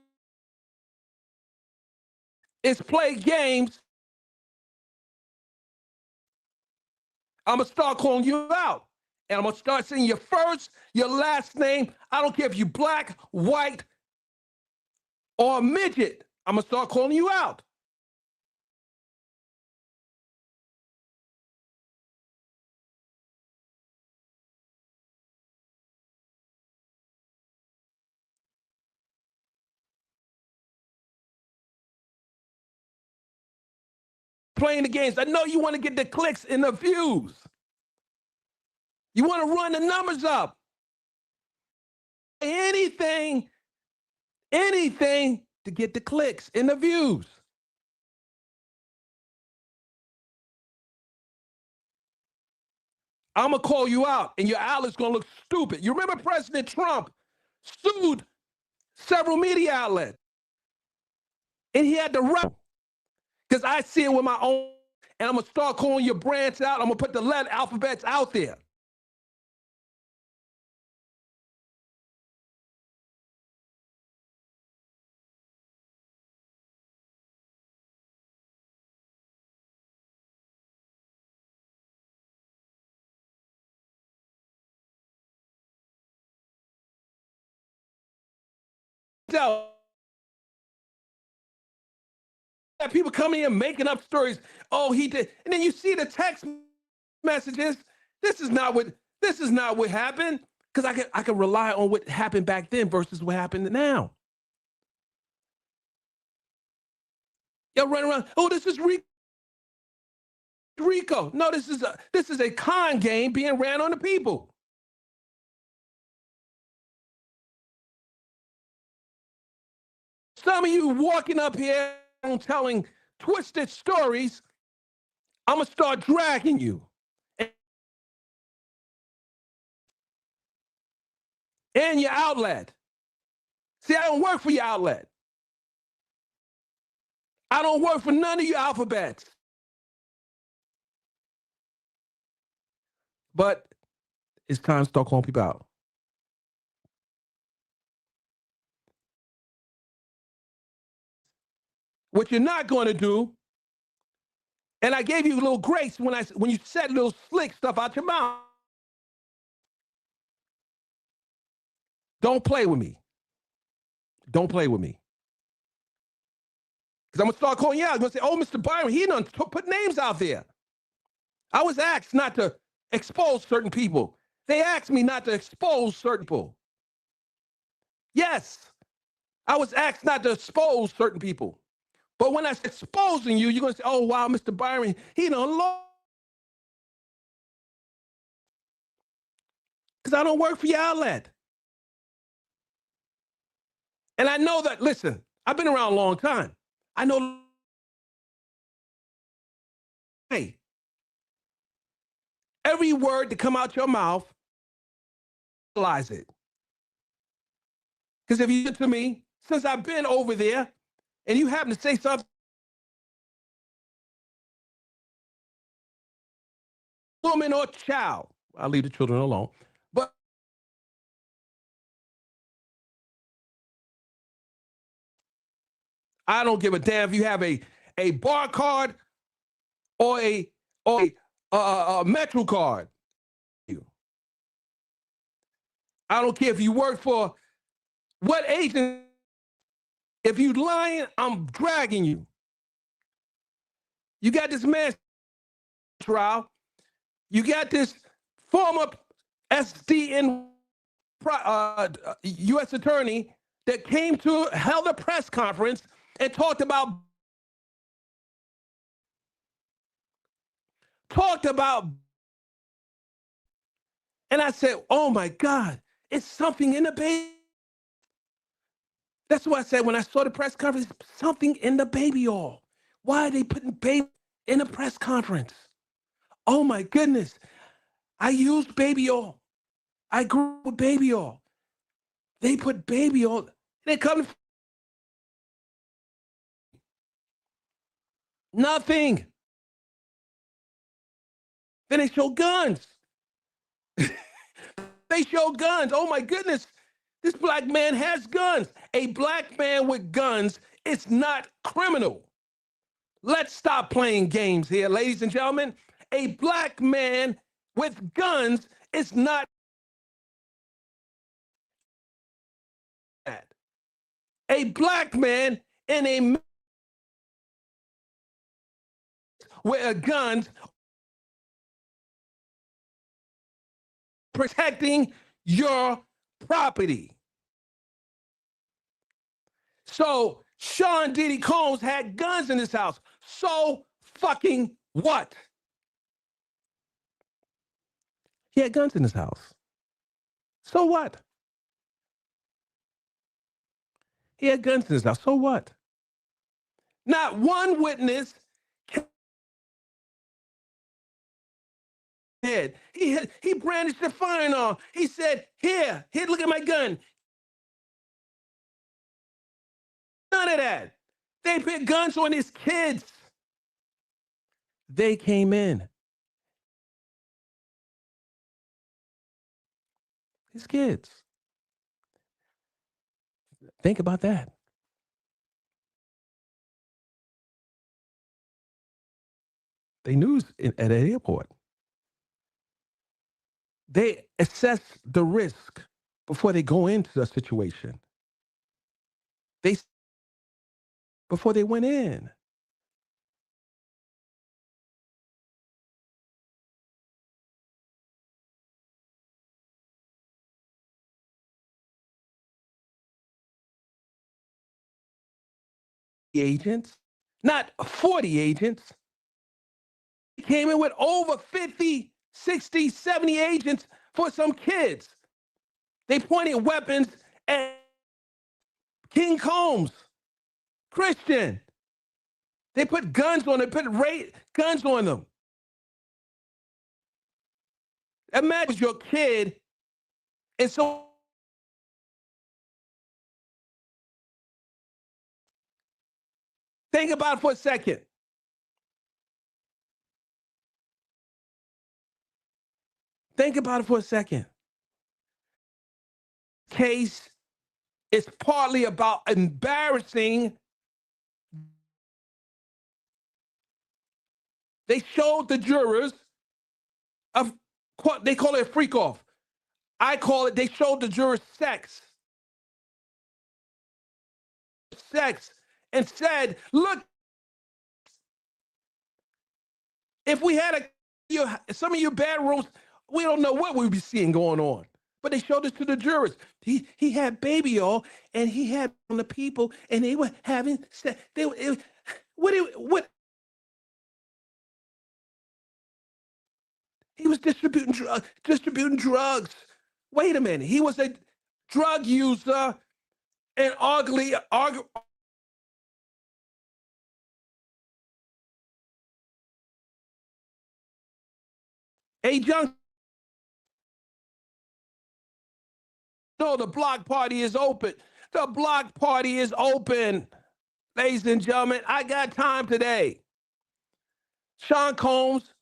it's play games I'm going to start calling you out. And I'm going to start saying your first, your last name. I don't care if you black, white, or a midget. I'm going to start calling you out. Playing the games. I know you want to get the clicks and the views. You want to run the numbers up. Anything to get the clicks and the views. I'm going to call you out, and your outlet's going to look stupid. You remember President Trump sued several media outlets, and he had to run because I see it with my own, and I'm going to start calling your brands out. I'm going to put the letter alphabets out there. People coming in making up stories. Oh, he did, and then you see the text messages. This is not what happened, because I can rely on what happened back then versus what happened now. Y'all run around. Oh, this is Rico. No, this is a con game being ran on the people. Some of you walking up here and telling twisted stories, I'm going to start dragging you. And your outlet. See, I don't work for your outlet. I don't work for none of your alphabets. But it's time to start calling people out. What you're not going to do, and I gave you a little grace when you said little slick stuff out your mouth. Don't play with me. Don't play with me. Because I'm going to start calling you out. I'm going to say, oh, Mr. Byron, he done put names out there. I was asked not to expose certain people. They asked me not to expose certain people. Yes, I was asked not to expose certain people. But when I say exposing you, you're going to say, oh, wow, Mr. Byron, he done lost. Because I don't work for your outlet. And I know that, listen, I've been around a long time. I know, hey, every word that come out your mouth, realize it. Because if you get to me, since I've been over there, and you happen to say something, woman or child, I'll leave the children alone, but I don't give a damn if you have a bar card or a Metro card. I don't care if you work for what agent. If you lying, I'm dragging you. You got this man trial. You got this former SDN U.S. attorney that held a press conference and talked about, and I said, oh my God, it's something in the baby. That's what I said when I saw the press conference, something in the baby oil. Why are they putting baby in a press conference? Oh my goodness. I used baby oil. I grew up with baby oil. They put baby oil. They come. Nothing. Then they show guns. They show guns. Oh my goodness. This black man has guns. A black man with guns is not criminal. Let's stop playing games here, ladies and gentlemen. A black man with guns is not that. A black man in a with a gun protecting your property. So Sean Diddy Combs had guns in his house. So fucking what? He had guns in his house. So what? He had guns in his house. So what? Not one witness head. He brandished the firearm. He said, here, look at my gun. None of that. They put guns on his kids. They came in. His kids. Think about that. They knew at an airport. They assess the risk before they go into the situation. Before they went in. Agents, not 40 agents. He came in with over 50, 60, 70 agents for some kids. They pointed weapons at King Combs, Christian. They put guns on them, guns on them. Imagine your kid, and so think about it for a second. Think about it for a second. Case is partly about embarrassing. They showed the jurors they call it a freak off. I call it, they showed the jurors sex and said, look, if we had some of your bedrooms, we don't know what we'd be seeing going on. But they showed this to the jurors. He had baby oil, and he had on the people, and they were having sex. What? He was distributing drugs. Wait a minute. He was a drug user and a junk. No, the block party is open. The block party is open. Ladies and gentlemen, I got time today. Sean Combs,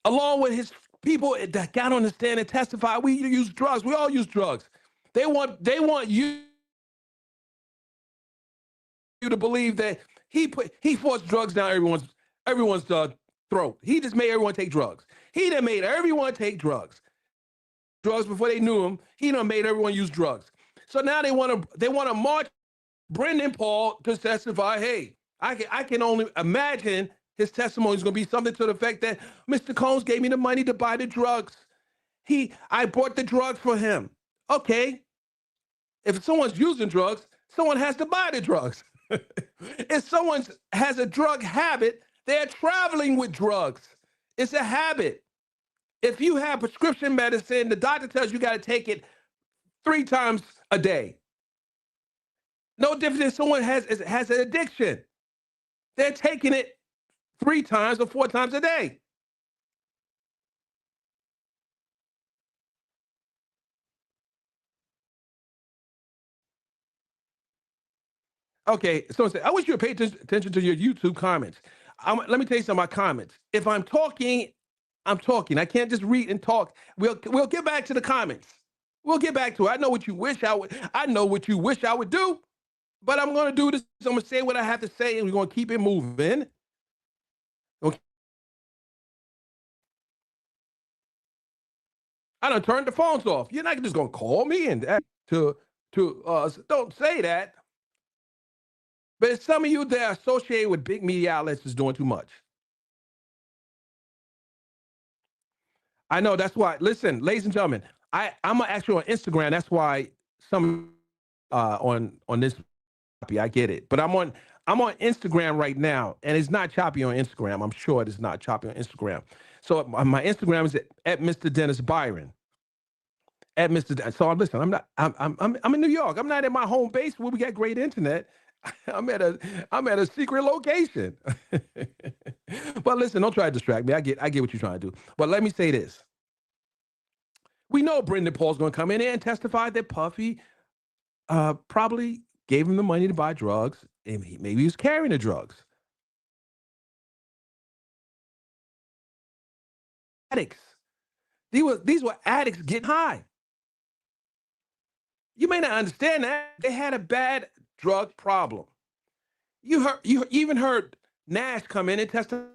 along with his people that got on the stand and testified, we use drugs. We all use drugs. They want you to believe that he forced drugs down everyone's throat. He just made everyone take drugs. He done made everyone take drugs before they knew him. He done made everyone use drugs. So now they want to march Brendan Paul to testify. Hey, I can only imagine his testimony is going to be something to the effect that Mr. Combs gave me the money to buy the drugs. I bought the drugs for him. Okay. If someone's using drugs, someone has to buy the drugs. If someone has a drug habit, they're traveling with drugs. It's a habit. If you have prescription medicine, the doctor tells you got to take it 3 times a day. No different than someone has an addiction. They're taking it 3 times or 4 times a day. Okay, so I wish you would pay attention to your YouTube comments. Let me tell you some of my comments. If I'm talking, I'm talking. I can't just read and talk. We'll get back to the comments. We'll get back to it. I know what you wish I would. I know what you wish I would do, but I'm going to do this. I'm going to say what I have to say, and we're going to keep it moving. Okay. I done turned the phones off. You're not just gonna call me and don't say that. But it's some of you that are associated with big media outlets is doing too much. I know that's why. Listen, ladies and gentlemen, I'm gonna ask you on Instagram. That's why some on this choppy. I get it, but I'm on Instagram right now, and it's not choppy on Instagram. I'm sure it is not choppy on Instagram. So my Instagram is at Mr. Dennis Byron. At Mr. So listen, I'm in New York. I'm not at my home base where we got great internet. I'm at a secret location. But listen, don't try to distract me. I get what you're trying to do. But let me say this. We know Brendan Paul's gonna come in and testify that Puffy probably gave him the money to buy drugs, and maybe he was carrying the drugs. Addicts. These were addicts getting high. You may not understand that. They had a bad drug problem. You even heard Nash come in and testify.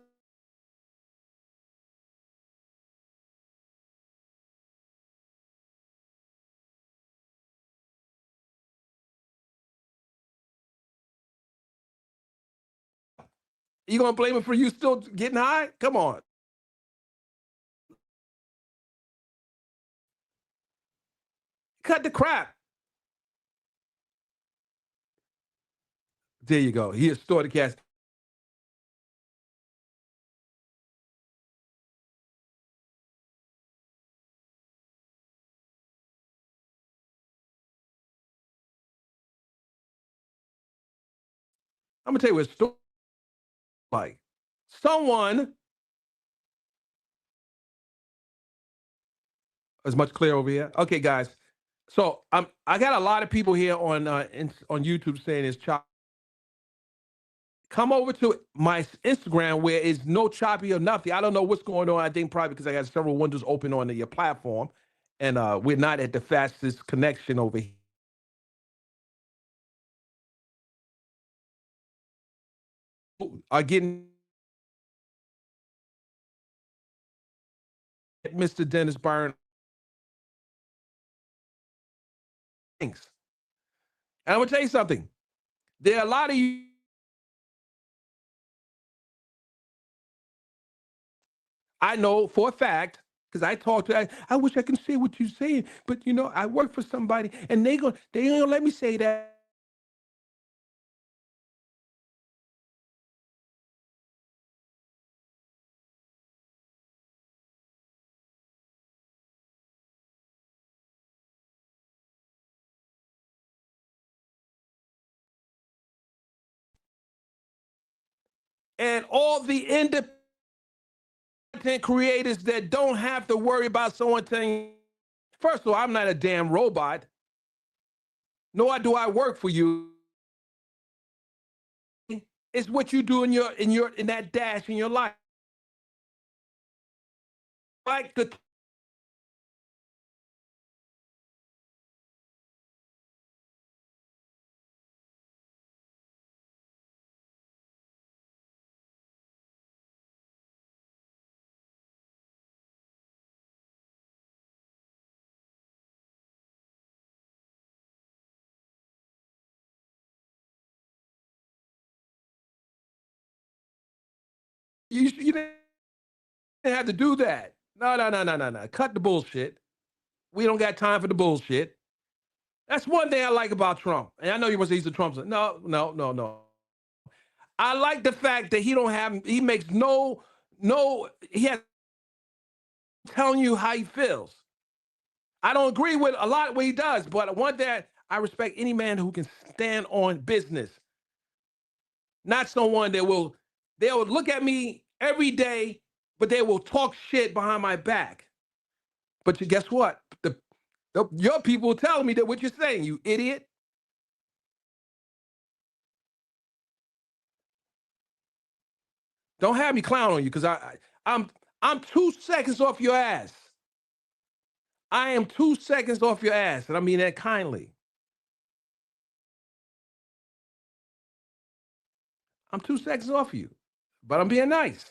You gonna blame him for you still getting high? Come on. Cut the crap. There you go. He stored the cash. I'm gonna tell you what a story like. Someone is much clearer over here. Okay, guys. So I got a lot of people here on YouTube saying it's choppy. Come over to my Instagram where it's no choppy or nothing. I don't know what's going on. I think probably because I got several windows open on your platform, and we're not at the fastest connection over here. Are getting Mr. Dennis Byrne things. And I'm gonna tell you something. There are a lot of you. I know for a fact because I talk to. I wish I can say what you're saying, but I work for somebody, and they gonna let me say that. And all the independent creators that don't have to worry about someone saying, first of all, I'm not a damn robot, nor do I work for you. It's what you do in that dash in your life. Like the you didn't have to do that. No, no, no, no, no, no. Cut the bullshit. We don't got time for the bullshit. That's one thing I like about Trump. And I know you must say he's a Trump. No, no, no, no. I like the fact that he makes he has telling you how he feels. I don't agree with a lot of what he does, but one that I respect any man who can stand on business, not someone they'll look at me every day, but they will talk shit behind my back. But guess what? Your people telling me that what you're saying, you idiot. Don't have me clown on you because I'm 2 seconds off your ass. I am 2 seconds off your ass, and I mean that kindly. I'm 2 seconds off of you, but I'm being nice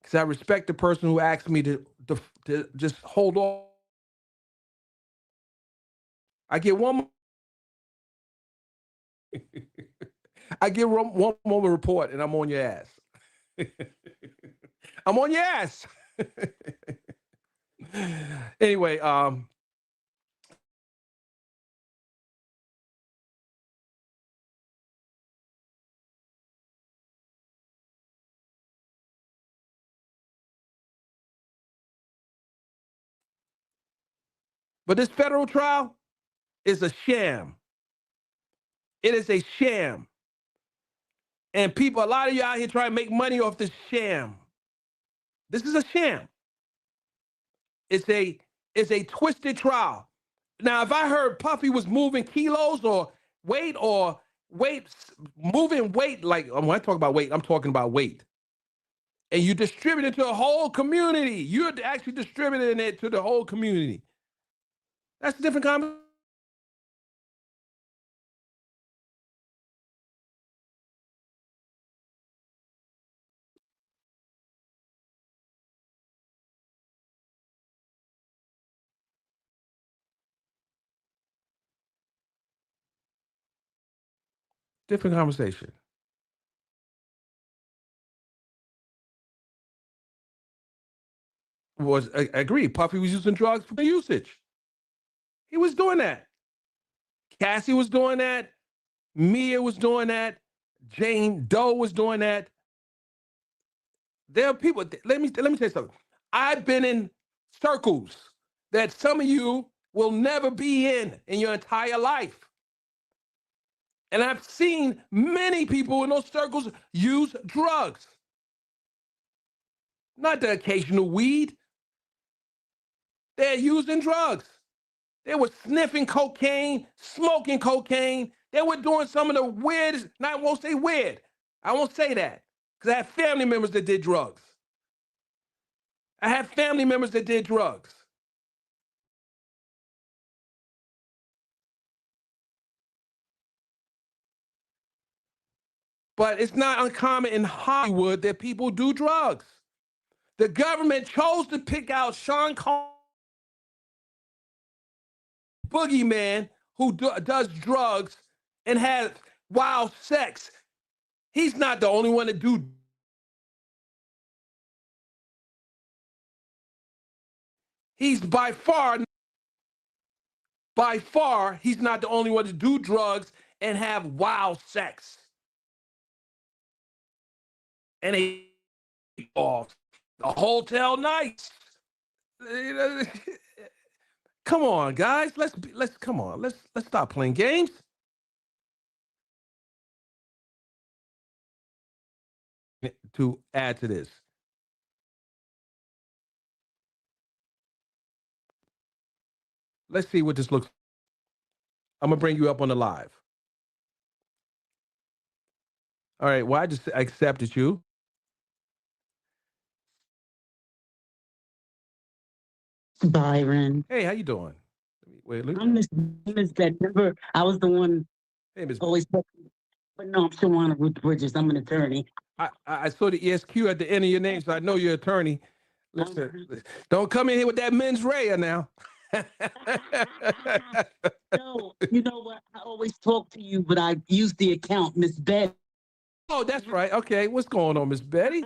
because I respect the person who asked me to to just hold off. I get one. I get one more report, and I'm on your ass. I'm on your ass. Anyway, but this federal trial is a sham. It is a sham. And people, a lot of you out here trying to make money off this sham. This is a sham. It's a twisted trial. Now, if I heard Puffy was moving kilos or weight, moving weight, like when I talk about weight, I'm talking about weight. And you distribute it to a whole community. You're actually distributing it to the whole community. That's a different conversation. Different conversation. I agree. Puffy was using drugs for usage. He was doing that. Cassie was doing that. Mia was doing that. Jane Doe was doing that. There are people. Let me tell you something. I've been in circles that some of you will never be in your entire life. And I've seen many people in those circles use drugs. Not the occasional weed. They're using drugs. They were sniffing cocaine, smoking cocaine. They were doing some of the weirdest, I won't say weird. I won't say that. Because I have family members that did drugs. I have family members that did drugs. But it's not uncommon in Hollywood that people do drugs. The government chose to pick out Sean Connery, boogeyman, who does drugs and has wild sex. He's not the only one to do. He's by far, he's not the only one to do drugs and have wild sex. And he off the hotel nights. Come on, guys. Let's come on. Let's stop playing games. To add to this, let's see what this looks. I'm gonna bring you up on the live. All right. Well, I just accepted you. Byron. Hey, how you doing? Wait, look. I'm Miss that never. I was the one Hey, Miss. always. But no, I'm Shawana Ruth Bridges. I'm an attorney. I saw the ESQ at the end of your name, so I know you're an attorney. Listen, don't come in here with that mens rea now. No, you know what? I always talk to you, but I use the account, Miss Betty. Oh, that's right. Okay, what's going on, Miss Betty?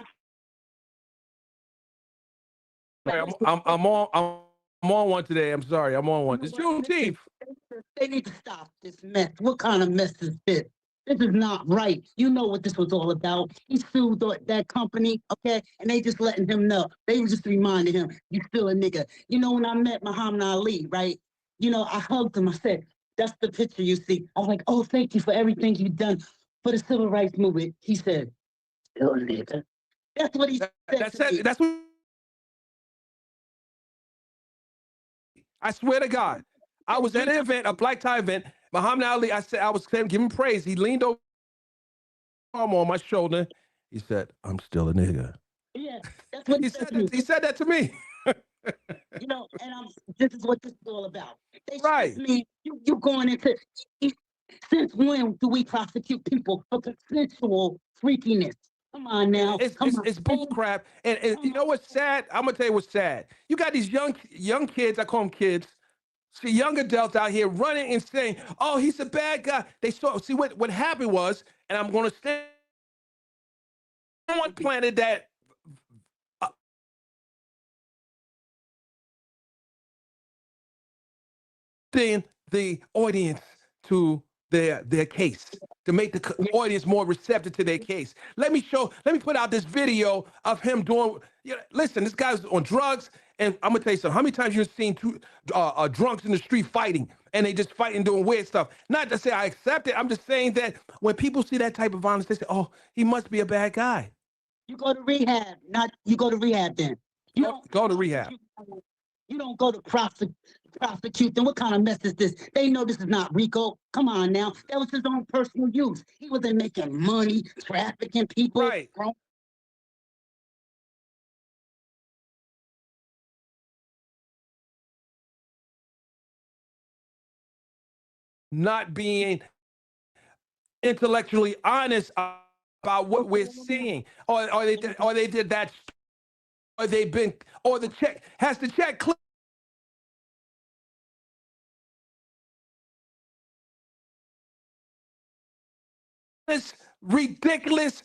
Sorry, I'm on one today. I'm sorry. I'm on one. It's Juneteenth. They need to stop this mess. What kind of mess is this? This is not right. You know what this was all about. He sued that company, okay? And they just letting him know. They were just reminding him, you still a nigga. You know, when I met Muhammad Ali, right? You know, I hugged him. I said, that's the picture you see. I was like, oh, thank you for everything you've done for the civil rights movement. He said, still a nigga. That's what he said. That's what. I swear to God. I was at an event, a black tie event. Muhammad Ali, I was giving praise. He leaned over, arm on my shoulder. He said, I'm still a nigga. Yeah, that's what he said to me. He said that to me. You know, and this is what this is all about. They right. Me, you going into, since when do we prosecute people for consensual freakiness? Come on now. Come on. It's bull crap. And you know what's sad? I'm gonna tell you what's sad. You got these young kids, I call them kids, see young adults out here running and saying, "Oh, he's a bad guy." They saw see what happened was, and I'm gonna stand on planted that uh, the audience to their case to make the audience more receptive to their case. Let me put out this video of him doing. You know, listen, this guy's on drugs, and I'm gonna tell you something. How many times you've seen two drunks in the street fighting, and they just fighting doing weird stuff? Not to say I accept it. I'm just saying that when people see that type of violence, they say, "Oh, he must be a bad guy." You go to rehab, not you go to rehab then. You Go to rehab. You don't go to prosecute them. What kind of mess is this? They know this is not Rico. Come on now. That was his own personal use. He wasn't making money, trafficking people. Right. Not being intellectually honest about what we're seeing, or they did that, or they've been, or the check has the check clear. This ridiculous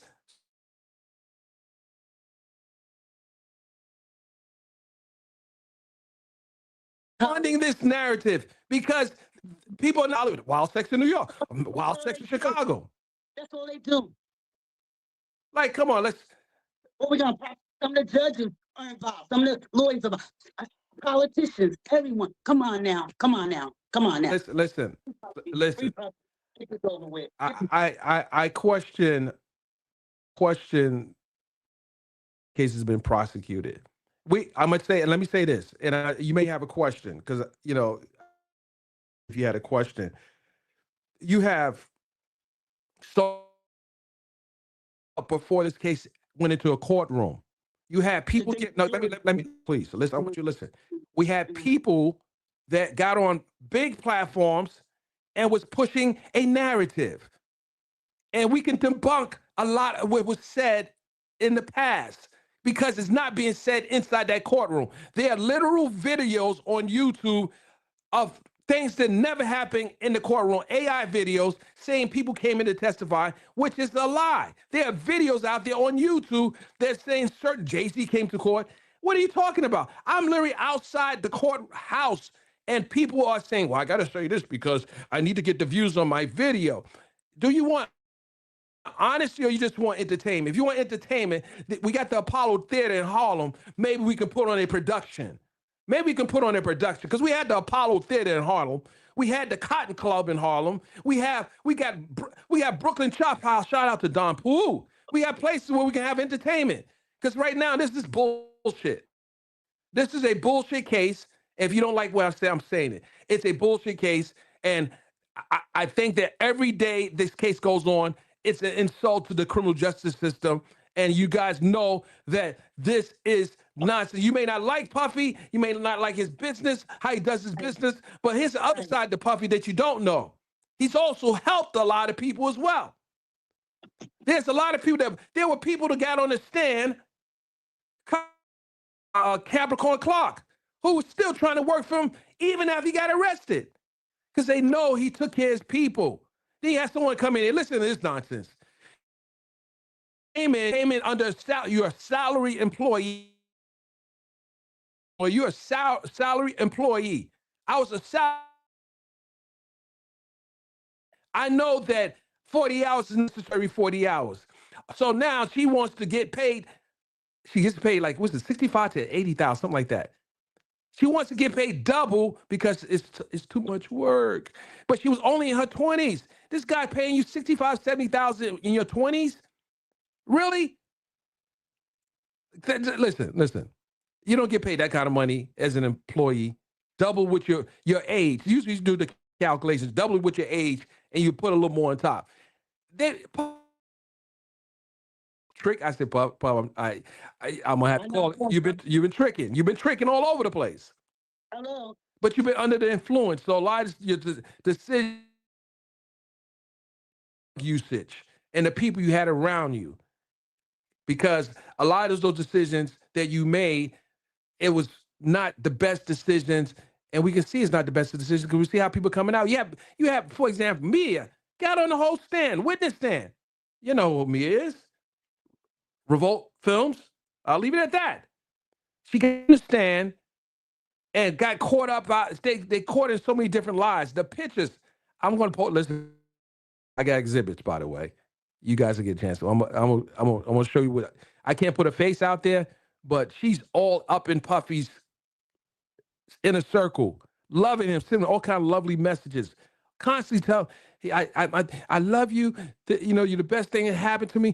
funding this narrative because people in Hollywood, wild sex in New York, wild sex in Chicago. That's all they do. Like, come on, let's. What we gonna some of the judges are involved, some of the lawyers are involved, politicians, everyone. Come on now. Come on now. Come on now. Listen. I question case has been prosecuted. I'm gonna say, and let me say this, and you may have a question because you know if you had a question, you have so before this case went into a courtroom, you had people get no. Let me please listen. I want you to listen. We had people that got on big platforms and was pushing a narrative, and we can debunk a lot of what was said in the past because it's not being said inside that courtroom. There are literal videos on YouTube of things that never happened in the courtroom, AI videos saying people came in to testify, which is a lie. There are videos out there on YouTube that saying certain Jay-Z came to court. What are you talking about? I'm literally outside the courthouse and people are saying, well, I got to show you this because I need to get the views on my video. Do you want honesty or you just want entertainment? If you want entertainment, we got the Apollo Theater in Harlem. Maybe we can put on a production. Maybe we can put on a production because we had the Apollo Theater in Harlem. We had the Cotton Club in Harlem. We got Brooklyn Chop House. Shout out to Don Poole. We have places where we can have entertainment because right now this is bullshit. This is a bullshit case. If you don't like what I say, I'm saying it. It's a bullshit case, and I think that every day this case goes on, it's an insult to the criminal justice system. And you guys know that this is nonsense. You may not like Puffy, you may not like his business, how he does his business, but here's the other side to Puffy that you don't know. He's also helped a lot of people as well. There's a lot of people there were people that got on the stand, Capricorn Clark, who was still trying to work for him even after he got arrested. Because they know he took care of his people. Then he has someone come in and listen to this nonsense. Came in under you're a salary employee. Or you're a salary employee. I was a salary. I know that 40 hours is necessary 40 hours. So now she wants to get paid. She gets paid like, what's it, 65 to 80,000, something like that. She wants to get paid double because it's too much work. But she was only in her 20s. This guy paying you 65, 70,000 in your 20s? Really? Listen. You don't get paid that kind of money as an employee. Double with your age. Usually you do the calculations, double with your age, and you put a little more on top. Then trick. I said, Pop, I'm gonna have to call it. You've been tricking. You've been tricking all over the place. Hello. But you've been under the influence. So a lot of your decision usage and the people you had around you. because a lot of those decisions that you made, it was not the best decisions. And we can see it's not the best decision because we see how people coming out. You have, for example, Mia got on the whole stand, witness stand. You know who Mia is. Revolt Films. I'll leave it at that. She got on the stand and got caught up. They caught in so many different lies. The pictures, I'm going to post, listen, I got exhibits, by the way. You guys will get a chance. So I'm going to show you what, I can't put a face out there, but she's all up in Puffy's inner circle, loving him, sending all kind of lovely messages, constantly tell, hey, I love you. You know, you're the best thing that happened to me.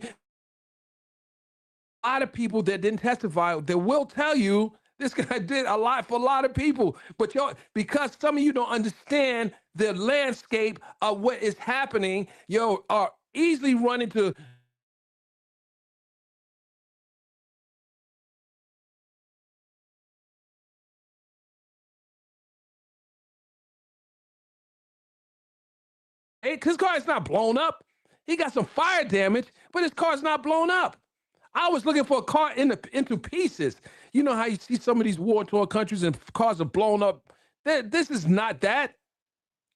A lot of people that didn't testify, that will tell you this guy did a lot for a lot of people, but because some of you don't understand the landscape of what is happening, are easily run into his car is not blown up. He got some fire damage, but his car's not blown up. I was looking for a car into pieces. You know how you see some of these war-torn countries and cars are blown up. This is not that.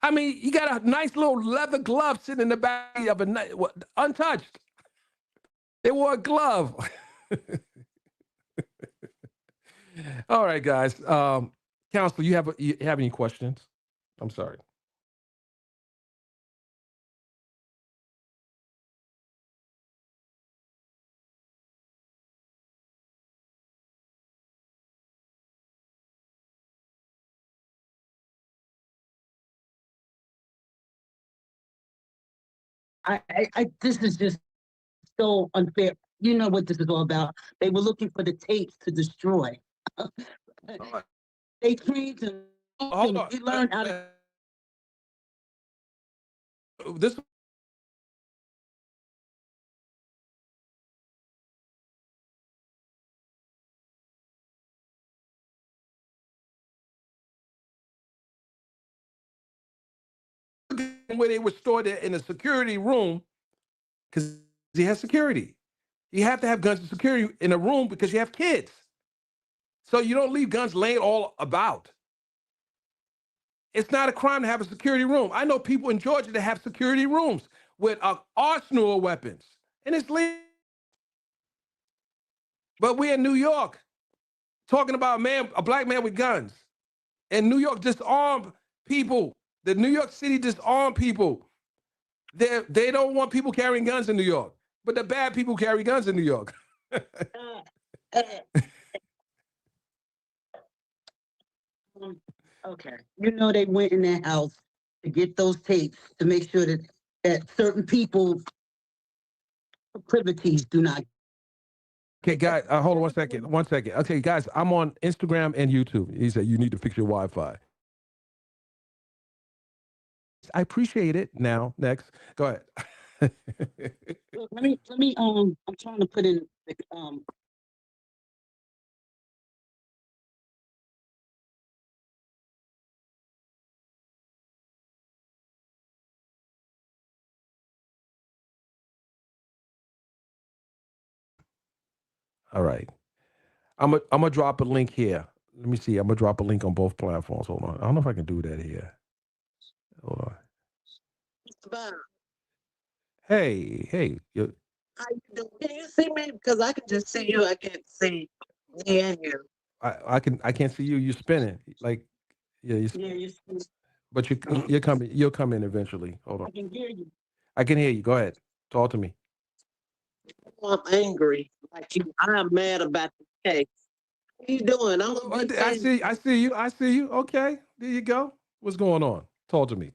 I mean, you got a nice little leather glove sitting in the back of untouched. They wore a glove. All right, guys. Counselor, you have any questions? I'm sorry. This is just so unfair. You know what this is all about. They were looking for the tapes to destroy. Right. They trained him. Hold on. He learned how to. This where they were stored in a security room because he has security. You have to have guns and security in a room because you have kids. So you don't leave guns laying all about. It's not a crime to have a security room. I know people in Georgia that have security rooms with an arsenal of weapons, and it's legal. But we're in New York talking about a black man with guns. And New York disarmed people. The New York City disarmed people. They don't want people carrying guns in New York, but the bad people carry guns in New York. Okay. You know they went in their house to get those tapes to make sure that certain people's proclivities do not. Okay, guys, hold on 1 second. 1 second. Okay, guys, I'm on Instagram and YouTube. He said you need to fix your Wi-Fi. I appreciate it. Now, next, go ahead. Let me. I'm trying to put in the All right. I'm gonna drop a link here. Let me see. I'm gonna drop a link on both platforms. Hold on. I don't know if I can do that here. Hold on. Hey. How you doing? Can you see me? Because I can just see you. I can't see me and you. I can't see you. You're spinning. Like, yeah, you're. but you're coming. You'll come in eventually. Hold on. I can hear you. I can hear you. Go ahead. Talk to me. I'm angry. Like you, I'm mad about the case. How you doing? I see you. Okay. There you go. What's going on? Talk to me.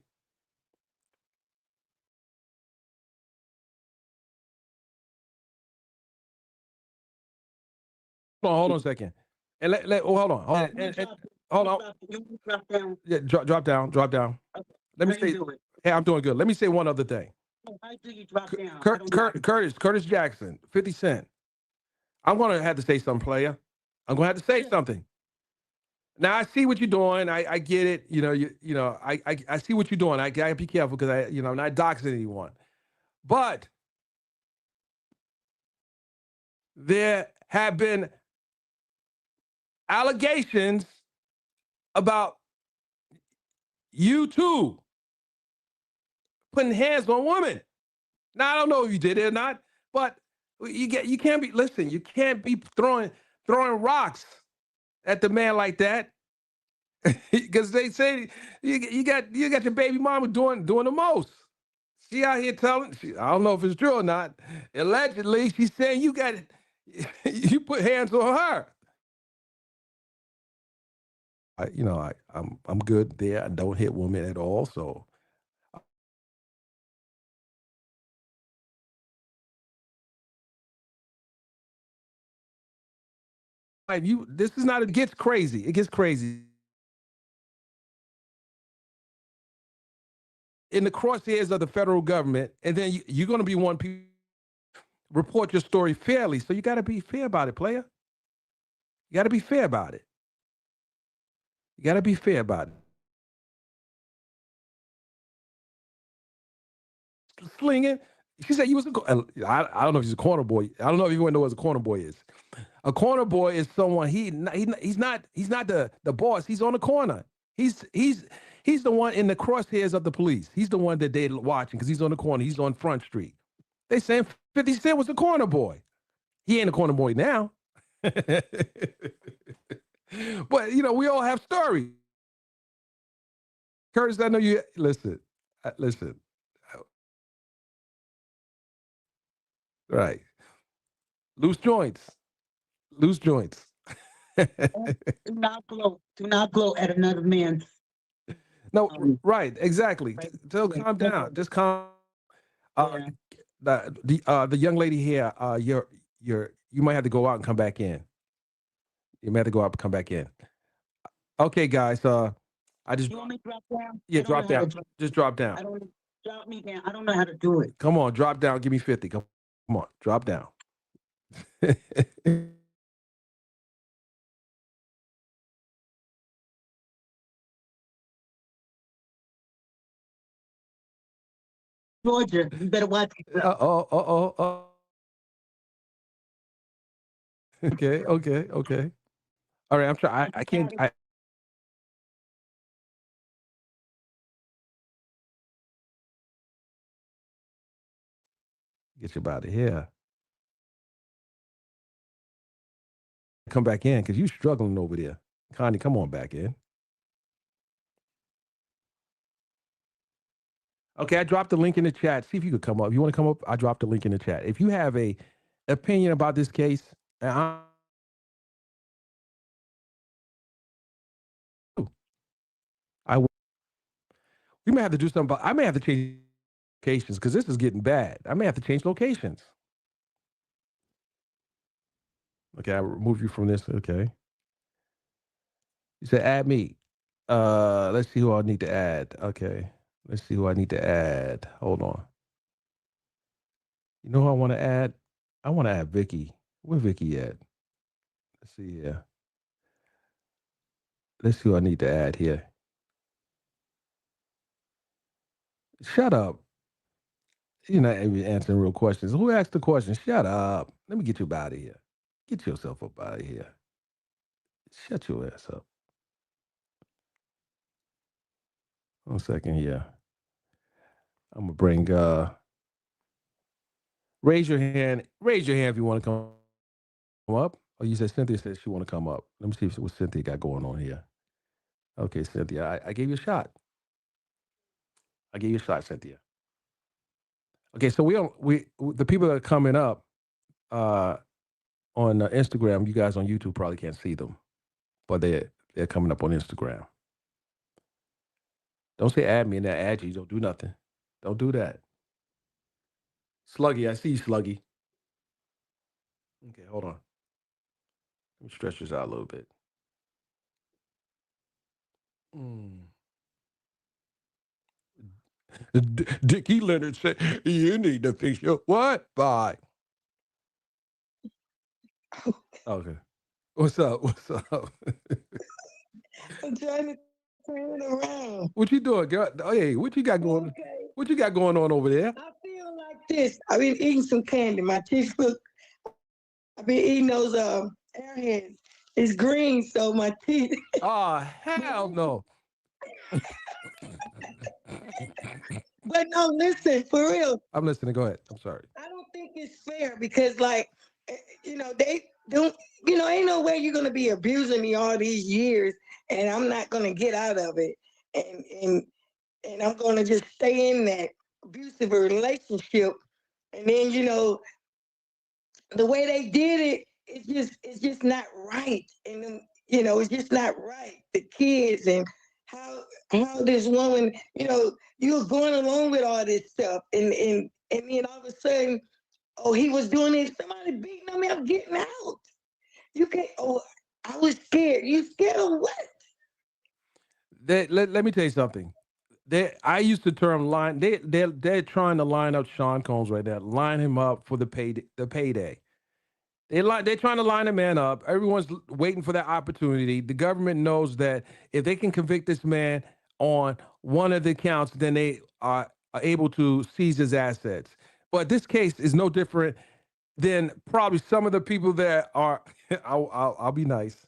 Hold on a second. And hold on. Hold on. Drop down. Yeah, drop down. Okay. Let me say, hey, I'm doing good. Let me say one other thing. How do you drop down? Curtis Jackson, 50 Cent. I'm gonna have to say something, player. I'm gonna have to say something. Now I see what you're doing. I get it. I see what you're doing. I gotta be careful because I'm not doxing anyone. But there have been allegations about you too putting hands on women. Now I don't know if you did it or not, but you can't be listen. You can't be throwing rocks at the man like that because they say you got your baby mama doing the most. She out here telling. I don't know if it's true or not. Allegedly, she's saying you got you put hands on her. I'm good there. I don't hit women at all. So this is not. It gets crazy. It gets crazy. In the crosshairs of the federal government, and then you're going to be one people report your story fairly. So you got to be fair about it, player. You got to be fair about it. You got to be fair about it. Slinging. She said you was I don't know if he's a corner boy. I don't know if everyone knows what a corner boy is. A corner boy is someone he's not the boss. He's on the corner. He's the one in the crosshairs of the police. He's the one that they're watching because he's on the corner. He's on Front Street. They saying 50 Cent was a corner boy. He ain't a corner boy now. But we all have stories. Curtis, I know you listen. Right. Loose joints. Do not blow at another man's. No, right, exactly. Right. So calm down. Just calm. The young lady here, you might have to go out and come back in. You may have to go out and come back in. Okay, guys. I just You want me to drop down? Yeah, drop down. Just drop down. Drop me down. I don't know how to do it. Come on, drop down. Give me 50. Come on, drop down. Georgia, you better watch yourself. Okay. All right, I'm trying. I can't. Get you out of here. Come back in because you're struggling over there. Connie, come on back in. Okay, I dropped the link in the chat. See if you could come up. If you want to come up, I dropped the link in the chat. If you have a opinion about this case, I will. We may have to do something I may have to change locations because this is getting bad. I may have to change locations. Okay, I remove you from this. Okay. You said add me. Let's see who I need to add. Okay. Let's see who I need to add. Hold on. You know who I want to add? I want to add Vicky. Where Vicky at? Let's see here. Let's see who I need to add here. Shut up. You're not even answering real questions. Who asked the question? Shut up. Let me get you out of here. Get yourself up out of here. Shut your ass up. 1 second here. I'm gonna bring raise your hand. Raise your hand if you want to come up. Oh, you said Cynthia said she want to come up. Let me see what Cynthia got going on here. Okay, Cynthia, I gave you a shot. I gave you a shot, Cynthia. Okay, so we the people that are coming up on Instagram, you guys on YouTube probably can't see them, but they're coming up on Instagram. Don't say add me and then add you. Don't do nothing. Don't do that. Sluggy, I see you, Sluggy. Okay, hold on. Let me stretch this out a little bit. Dickie Leonard said, you need to fix your what? Bye. Okay. What's up? I'm trying to turn it around. What you doing, girl? Hey, what you got going? Okay. What you got going on over there? I feel like this. I've been eating some candy. My teeth look I've been eating those airheads. It's green, so my teeth. Oh, hell no. But no, listen, for real. I'm listening. Go ahead. I'm sorry. I don't think it's fair because, like, they don't. Ain't no way you're gonna be abusing me all these years, and I'm not gonna get out of it, and I'm gonna just stay in that abusive relationship, and then the way they did it, it's just not right, and then, it's just not right. The kids and how this woman, you're going along with all this stuff, and then all of a sudden, oh, he was doing it. Somebody beating on me. I'm getting out. You can't. Oh, I was scared. You scared of what? Let me tell you something. I used the term line. They're trying to line up Sean Combs right now. Line him up for the payday. They're trying to line a man up. Everyone's waiting for that opportunity. The government knows that if they can convict this man on one of the counts, then they are able to seize his assets. But this case is no different than probably some of the people that are. I'll be nice.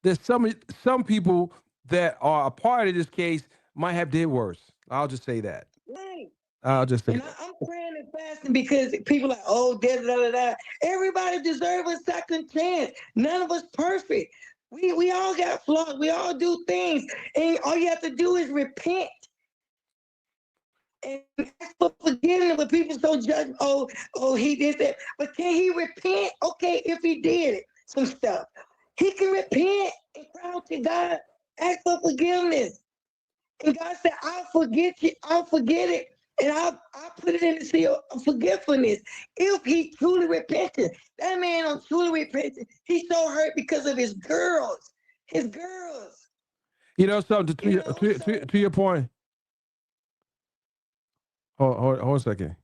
There's some people that are a part of this case might have did worse. I'll just say that. Right. I'll just say And that. I'm praying and fasting because people are like, oh, da da da da. Everybody deserves a second chance. None of us perfect. We all got flaws. We all do things, and all you have to do is repent and ask for forgiveness. But people so judge. Oh, he did that. But can he repent? Okay, if he did some stuff, he can repent and cry out to God, ask for forgiveness. And God said, I'll forget you, I'll forget it, and I'll put it in the seal of forgetfulness. If he truly repented, that man don't truly repented. He's so hurt because of his girls. His girls. You know something So to your point. Hold a second.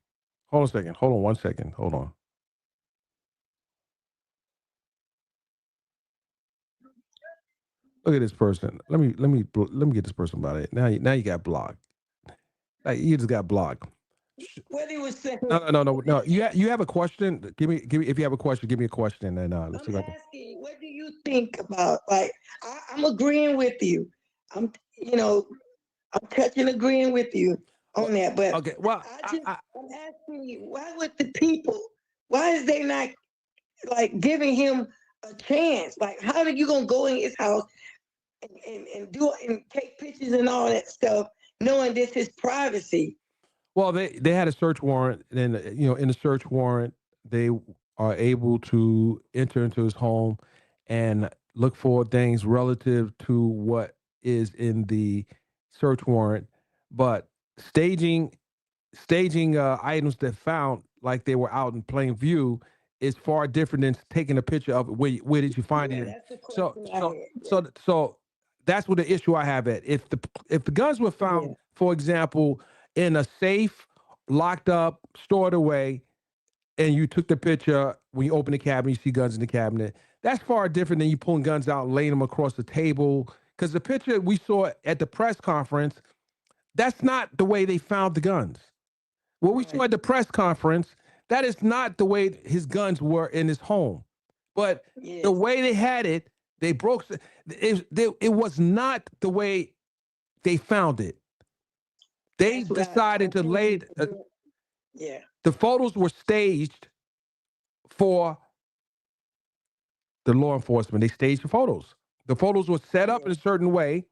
Hold on a second. Hold on 1 second. Hold on. Look at this person. Let me get this person about it. Now you got blocked. Like you just got blocked. what he was saying, No. You have a question? Give me. If you have a question, give me a question, and let's I'm see if I can. asking, what do you think about? Like, I'm agreeing with you. I'm, you know, I'm touching agreeing with you Well, on that. But okay. Well, I'm asking you, why would the people? Why is they not like giving him a chance? Like, how are you gonna go in his house and do and take pictures and all that stuff, knowing this is privacy? well, they had a search warrant, and in the search warrant, they are able to enter into his home and look for things relative to what is in the search warrant, but staging staging items that found like they were out in plain view is far different than taking a picture of it. Where did you find Yeah, it? that's the So question I so had. Yeah, so that's what the issue I have at. If the guns were found, yeah, for example, in a safe, locked up, stored away, and you took the picture when you open the cabinet, you see guns in the cabinet. That's far different than you pulling guns out and laying them across the table. Because the picture we saw at the press conference, that's not the way they found the guns. What we saw right. at the press conference, that is not the way his guns were in his home. But the Yes, way they had it, they broke it was not the way they found it. They that's what I decided to told lay you. To do. Yeah, the photos were staged for the law enforcement. They staged the photos. The photos were set up yeah. in a certain way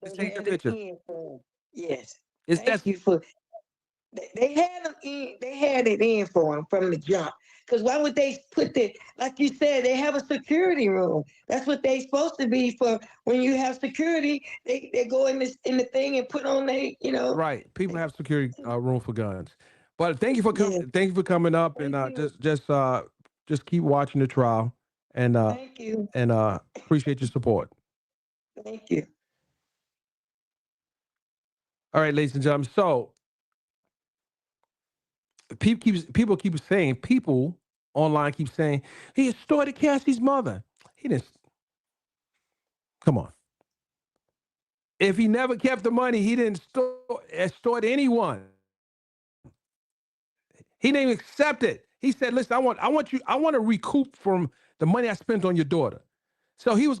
to So they take the had it picture. in for him. Yes. It's Thank that's you for they had them in. They had it in for him from the jump. Because why would they put the like you said? They have a security room. That's what they supposed to be for. When you have security, they go in the thing and put on right. People They, have security room for guns. But thank you for coming. yeah. Thank you for coming up, and Thank you. just keep watching the trial, and Thank you. appreciate your support. Thank you. All right, ladies and gentlemen. So people online keep saying he extorted Cassie's mother. He didn't. Come on. If he never kept the money, he didn't extort anyone. He didn't even accept it. He said, "Listen, I want to recoup from the money I spent on your daughter. So he was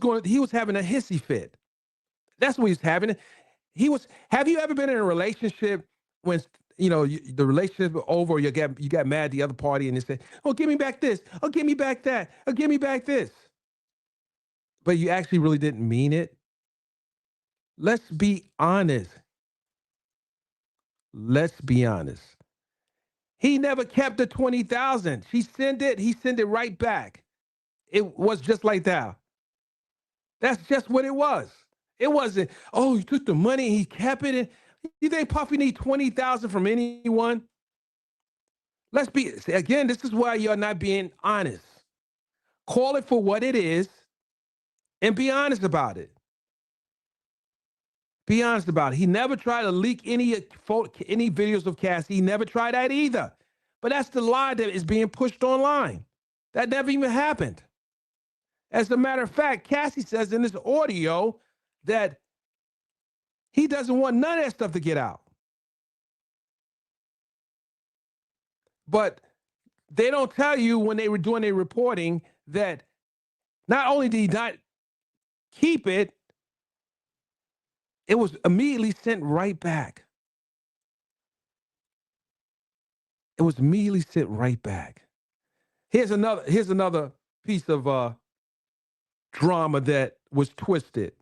having a hissy fit. That's what he was having. Have you ever been in a relationship when, the relationship was over, or you got mad at the other party and they said, oh, give me back this. Oh, give me back that. Oh, give me back this. But you actually really didn't mean it. Let's be honest. Let's be honest. He never kept the 20,000. She sent it. He sent it right back. It was just like that. That's just what it was. It wasn't, oh, he took the money and he kept it. And you think Puffy need 20,000 from anyone? Again, this is why you're not being honest. Call it for what it is and be honest about it. Be honest about it. He never tried to leak any videos of Cassie. He never tried that either. But that's the lie that is being pushed online. That never even happened. As a matter of fact, Cassie says in this audio that he doesn't want none of that stuff to get out. But they don't tell you when they were doing their reporting that not only did he not keep it, it was immediately sent right back. It was immediately sent right back. Here's another piece of drama that was twisted.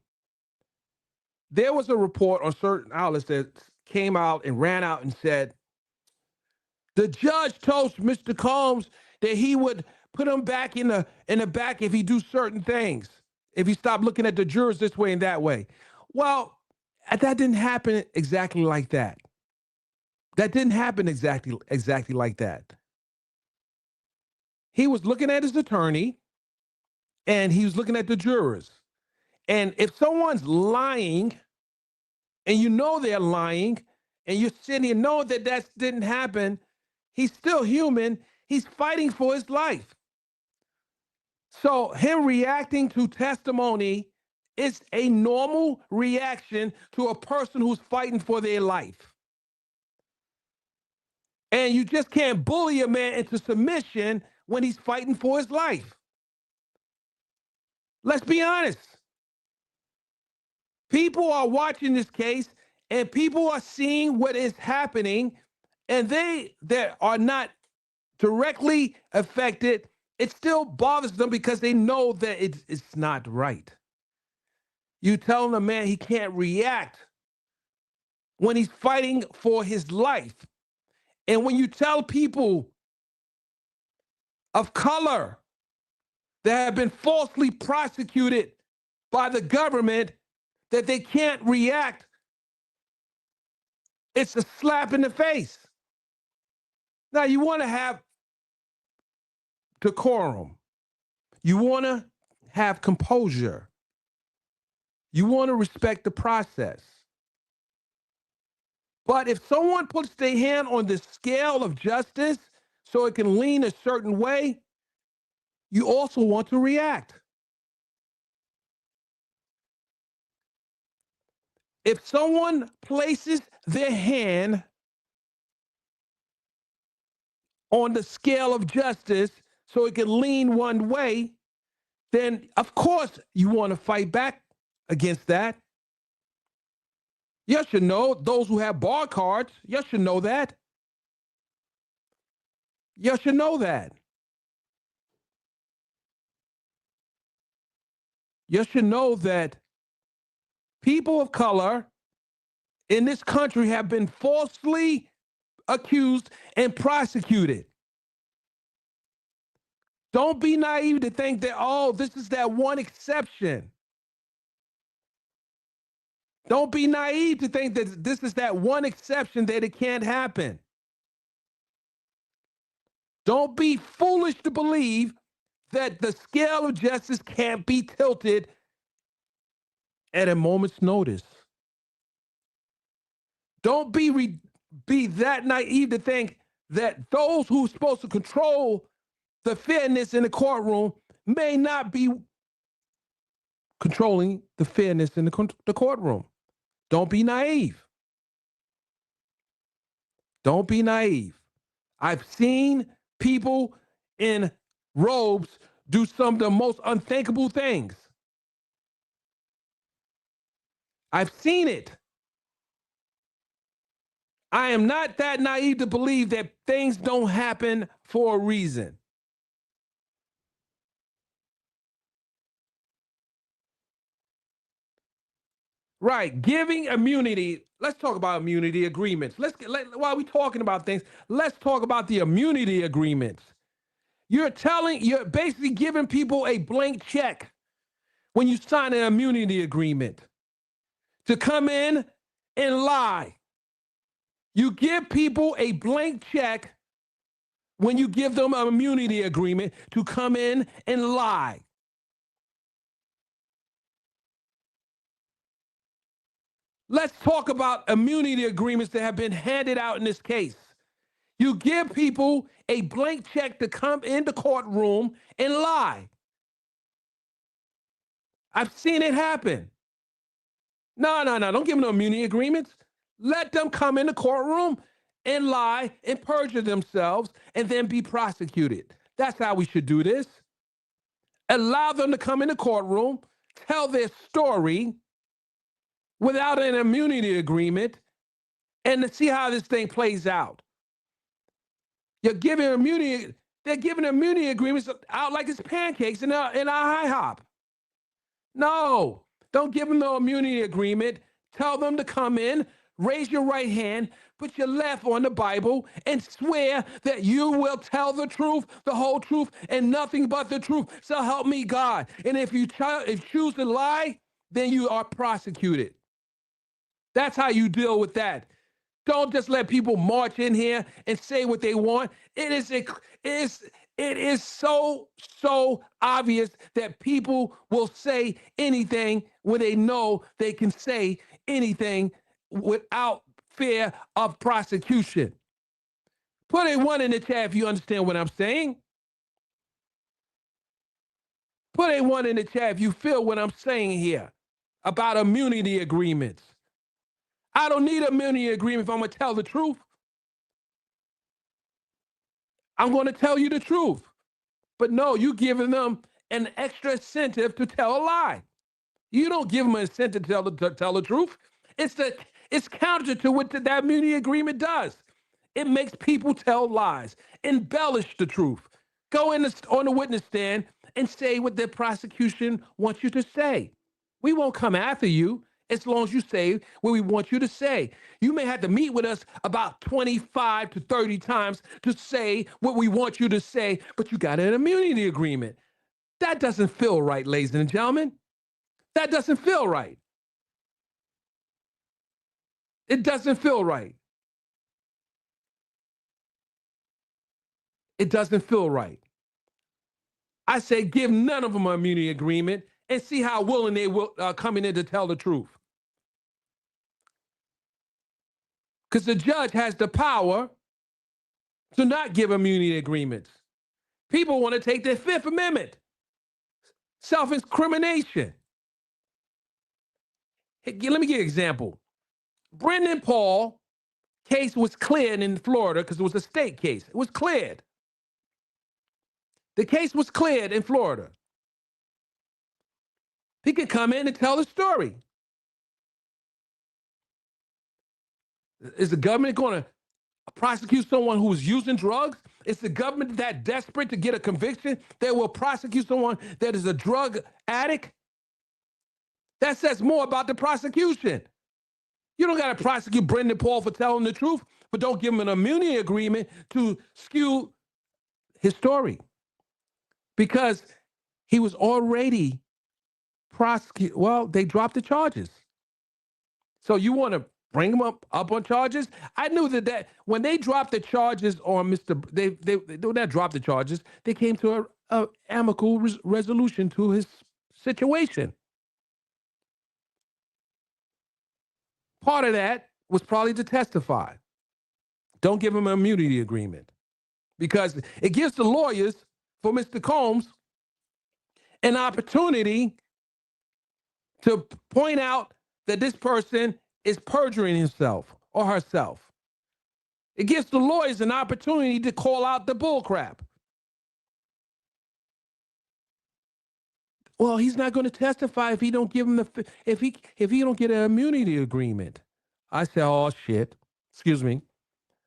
There was a report on certain outlets that came out and ran out and said, the judge told Mr. Combs that he would put him back in the back if he do certain things, if he stopped looking at the jurors this way and that way. Well, that didn't happen exactly like that. That didn't happen exactly like that. He was looking at his attorney and he was looking at the jurors. And if someone's lying and you know they're lying and you're sitting here knowing that didn't happen, he's still human. He's fighting for his life. So him reacting to testimony is a normal reaction to a person who's fighting for their life. And you just can't bully a man into submission when he's fighting for his life. Let's be honest. People are watching this case and people are seeing what is happening, and they that are not directly affected, it still bothers them because they know that it's not right. You telling a man he can't react when he's fighting for his life. And when you tell people of color that have been falsely prosecuted by the government that they can't react, it's a slap in the face. Now, you want to have decorum. You want to have composure. You want to respect the process. But if someone puts their hand on the scale of justice so it can lean a certain way, you also want to react. If someone places their hand on the scale of justice so it can lean one way, then of course you want to fight back against that. You should know, those who have bar cards, you should know that. You should know that. You should know that people of color in this country have been falsely accused and prosecuted. Don't be naive to think that, oh, this is that one exception. Don't be naive to think that this is that one exception that it can't happen. Don't be foolish to believe that the scale of justice can't be tilted at a moment's notice. Don't be that naive to think that those who are supposed to control the fairness in the courtroom may not be controlling the fairness in the courtroom. Don't be naive. Don't be naive. I've seen people in robes do some of the most unthinkable things. I've seen it. I am not that naive to believe that things don't happen for a reason. Right, giving immunity. Let's talk about immunity agreements. While we're talking about things, let's talk about the immunity agreements. You're basically giving people a blank check when you sign an immunity agreement to come in and lie. You give people a blank check when you give them an immunity agreement to come in and lie. Let's talk about immunity agreements that have been handed out in this case. You give people a blank check to come in the courtroom and lie. I've seen it happen. No, don't give them no immunity agreements. Let them come in the courtroom and lie and perjure themselves and then be prosecuted. That's how we should do this. Allow them to come in the courtroom, tell their story without an immunity agreement, and to see how this thing plays out. They're giving immunity agreements out like it's pancakes in our IHOP. No, don't give them no immunity agreement. Tell them to come in, raise your right hand, put your left on the Bible, and swear that you will tell the truth, the whole truth, and nothing but the truth. So help me God. And if you choose to lie, then you are prosecuted. That's how you deal with that. Don't just let people march in here and say what they want. It is so obvious that people will say anything when they know they can say anything without fear of prosecution. Put a 1 in the chat if you understand what I'm saying. Put a 1 in the chat if you feel what I'm saying here about immunity agreements. I don't need an immunity agreement if I'm going to tell the truth. I'm going to tell you the truth. But no, you're giving them an extra incentive to tell a lie. You don't give them an incentive to tell the truth. It's counter to what that immunity agreement does. It makes people tell lies, embellish the truth, go on the witness stand and say what the prosecution wants you to say. We won't come after you as long as you say what we want you to say. You may have to meet with us about 25 to 30 times to say what we want you to say, but you got an immunity agreement. That doesn't feel right, ladies and gentlemen. That doesn't feel right. It doesn't feel right. It doesn't feel right. I say give none of them an immunity agreement and see how willing they will coming in to tell the truth. Because the judge has the power to not give immunity agreements. People want to take their Fifth Amendment, self-incrimination. Let me give you an example. Brendan Paul case was cleared in Florida because it was a state case. It was cleared. The case was cleared in Florida. He could come in and tell the story. Is the government going to prosecute someone who is using drugs? Is the government that desperate to get a conviction that will prosecute someone that is a drug addict? That says more about the prosecution. You don't got to prosecute Brendan Paul for telling the truth, but don't give him an immunity agreement to skew his story. Because he was already prosecuted. Well, they dropped the charges. So you want to bring him up on charges? I knew that when they dropped the charges on they did not drop the charges. They came to a amicable resolution to his situation. Part of that was probably to testify. Don't give him an immunity agreement because it gives the lawyers for Mr. Combs an opportunity to point out that this person is perjuring himself or herself. It gives the lawyers an opportunity to call out the bullcrap. Well, he's not going to testify if he don't give him if he don't get an immunity agreement. I said, oh shit. Excuse me.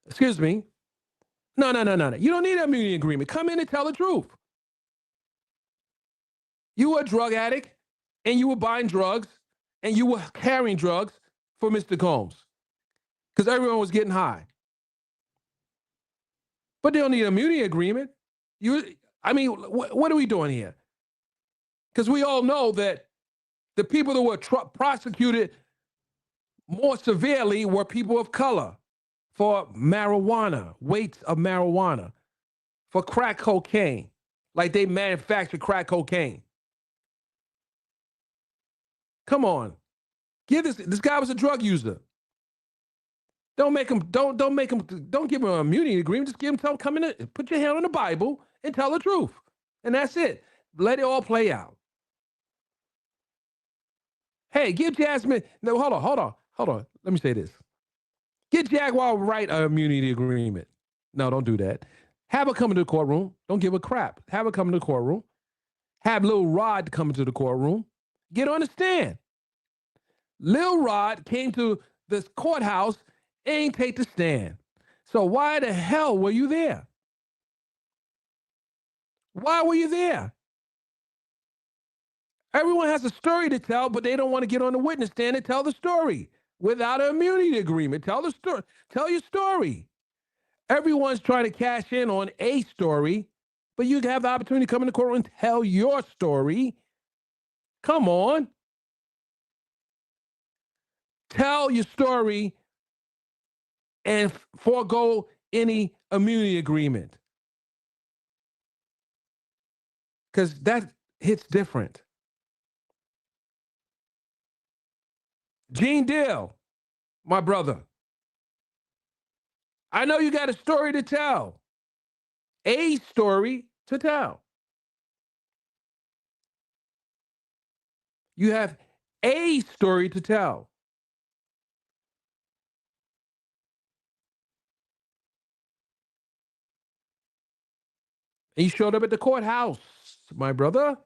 Excuse me. No, no, no, no, no. You don't need an immunity agreement. Come in and tell the truth. You were a drug addict and you were buying drugs and you were carrying drugs for Mr. Combs because everyone was getting high. But they don't need an immunity agreement. What are we doing here? Because we all know that the people that were prosecuted more severely were people of color for marijuana, weights of marijuana, for crack cocaine, like they manufactured crack cocaine. Come on. Give this guy was a drug user. Don't give him an immunity agreement. Just come in, put your hand on the Bible and tell the truth. And that's it. Let it all play out. Hey, give Jasmine, no, hold on. Let me say this. Get Jaguar write an immunity agreement. No, don't do that. Have her come into the courtroom. Don't give a crap. Have her come into the courtroom. Have Lil Rod come into the courtroom. Get on the stand. Lil Rod came to this courthouse and ain't take the stand. So why the hell were you there? Why were you there? Everyone has a story to tell, but they don't want to get on the witness stand and tell the story without an immunity agreement. Tell the story. Tell your story. Everyone's trying to cash in on a story, but you have the opportunity to come in the courtroom and tell your story. Come on. Tell your story and forego any immunity agreement. Because that hits different. Gene Deal, my brother. I know you got a story to tell. A story to tell. You have a story to tell. And you showed up at the courthouse, my brother.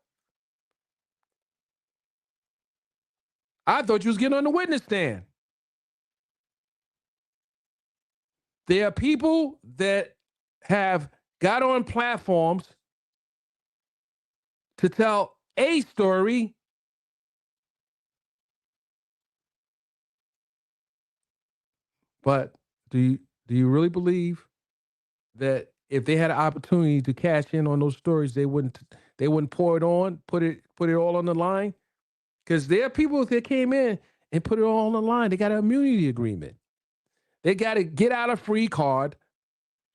I thought you was getting on the witness stand. There are people that have got on platforms to tell a story, but do you really believe that if they had an opportunity to cash in on those stories, they wouldn't pour it on, put it all on the line? Because there are people that came in and put it all on the line. They got an immunity agreement. They got a get out of free card.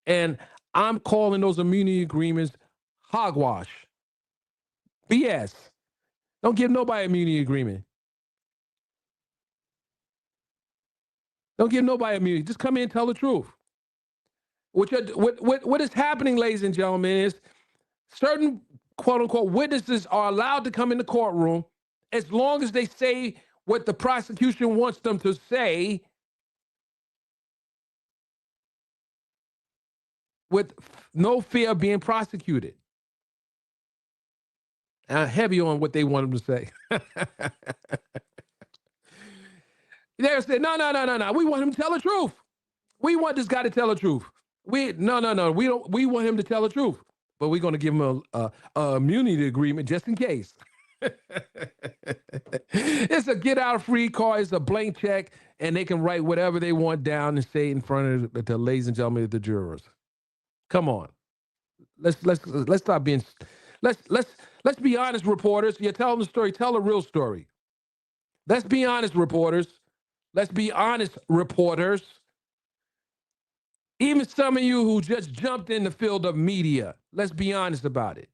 And I'm calling those immunity agreements hogwash. BS. Don't give nobody an immunity agreement. Don't give nobody immunity. Just come in and tell the truth. What is happening, ladies and gentlemen, is certain quote unquote witnesses are allowed to come in the courtroom as long as they say what the prosecution wants them to say with no fear of being prosecuted. Heavy on what they want them to say. They're saying, no. We want him to tell the truth. We want this guy to tell the truth. No. We want him to tell the truth. But we're going to give him a immunity agreement just in case. It's a get out free card. It's a blank check, and they can write whatever they want down and say in front of the ladies and gentlemen of the jurors. Come on, let's stop being. Let's be honest, reporters. You're telling the story. Tell a real story. Let's be honest, reporters. Let's be honest, reporters. Even some of you who just jumped in the field of media, let's be honest about it.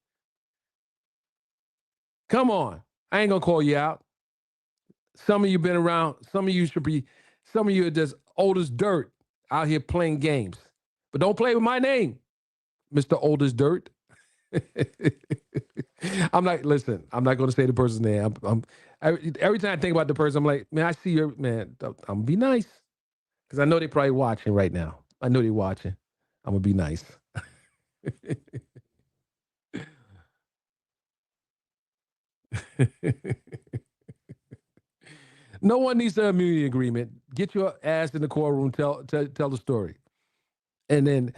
Come on. I ain't going to call you out. Some of you been around. Some of you are just old as dirt out here playing games. But don't play with my name, Mr. Old as Dirt. I'm not going to say the person's name. Every time I think about the person, I'm like, man, I see your, man, I'm going to be nice. Because I know they're probably watching right now. I know they're watching. I'm going to be nice. No one needs an immunity agreement. Get your ass in the courtroom, tell the story. And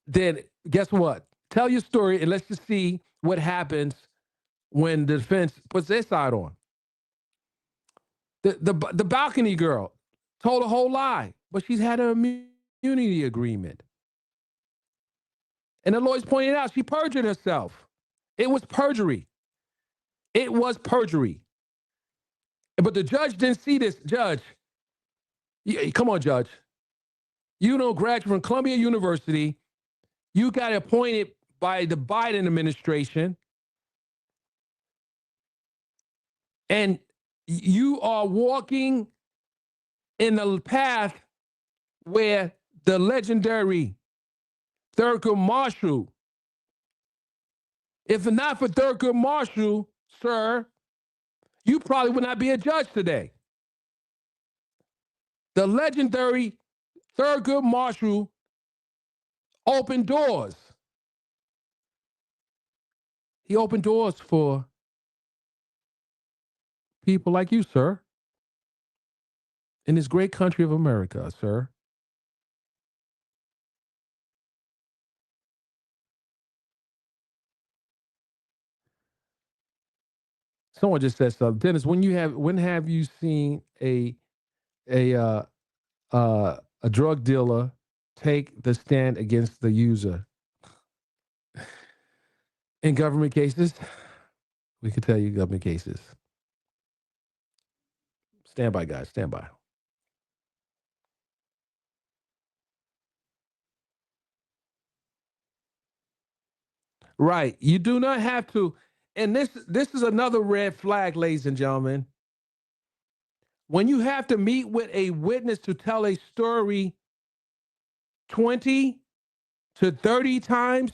then guess what? Tell your story and let's just see what happens when the defense puts their side on. The balcony girl told a whole lie, but she's had an immunity agreement. And the lawyers pointed out she perjured herself. It was perjury. It was perjury. But the judge didn't see this. Judge, come on, Judge. You know, graduate from Columbia University. You got appointed by the Biden administration. And you are walking in the path where the legendary Thurgood Marshall, if not for Thurgood Marshall, sir, you probably would not be a judge today. The legendary Thurgood Marshall opened doors. He opened doors for people like you, sir, in this great country of America, sir. Someone just said something. Dennis, when have you seen a drug dealer take the stand against the user? In government cases, we can tell you government cases. Stand by, guys. Stand by. Right. You do not have to. And this is another red flag, ladies and gentlemen. When you have to meet with a witness to tell a story 20 to 30 times,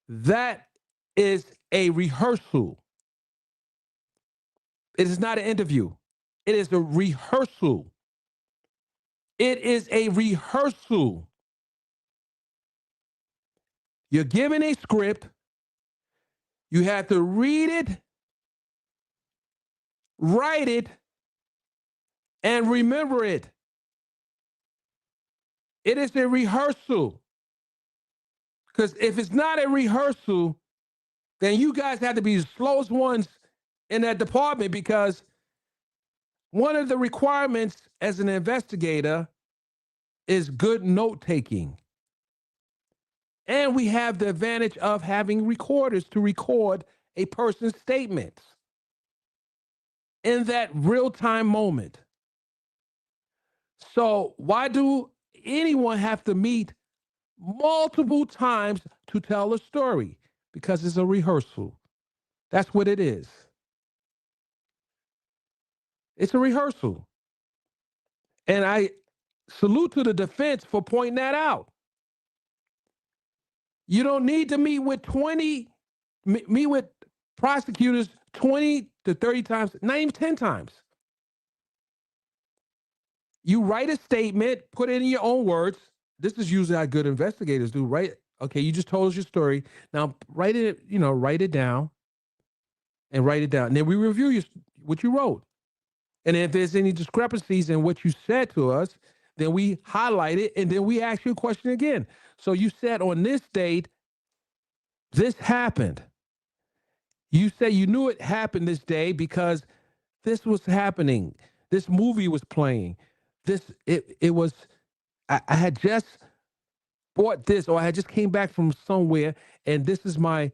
that is a rehearsal. It is not an interview. It is a rehearsal. It is a rehearsal. You're given a script. You have to read it, write it, and remember it. It is a rehearsal. Because if it's not a rehearsal, then you guys have to be the slowest ones in that department, because one of the requirements as an investigator is good note taking. And we have the advantage of having recorders to record a person's statements in that real-time moment. So why do anyone have to meet multiple times to tell a story? Because it's a rehearsal. That's what it is. It's a rehearsal. And I salute to the defense for pointing that out. You don't need to meet with prosecutors 20 to 30 times, not even 10 times. You write a statement, put it in your own words. This is usually how good investigators do, right? Okay, you just told us your story. Now write it down and write it down. And then we review what you wrote. And if there's any discrepancies in what you said to us, then we highlight it and then we ask you a question again. So you said on this date, this happened. You say you knew it happened this day because this was happening. This movie was playing. I had just bought this, or I had just came back from somewhere, and this is my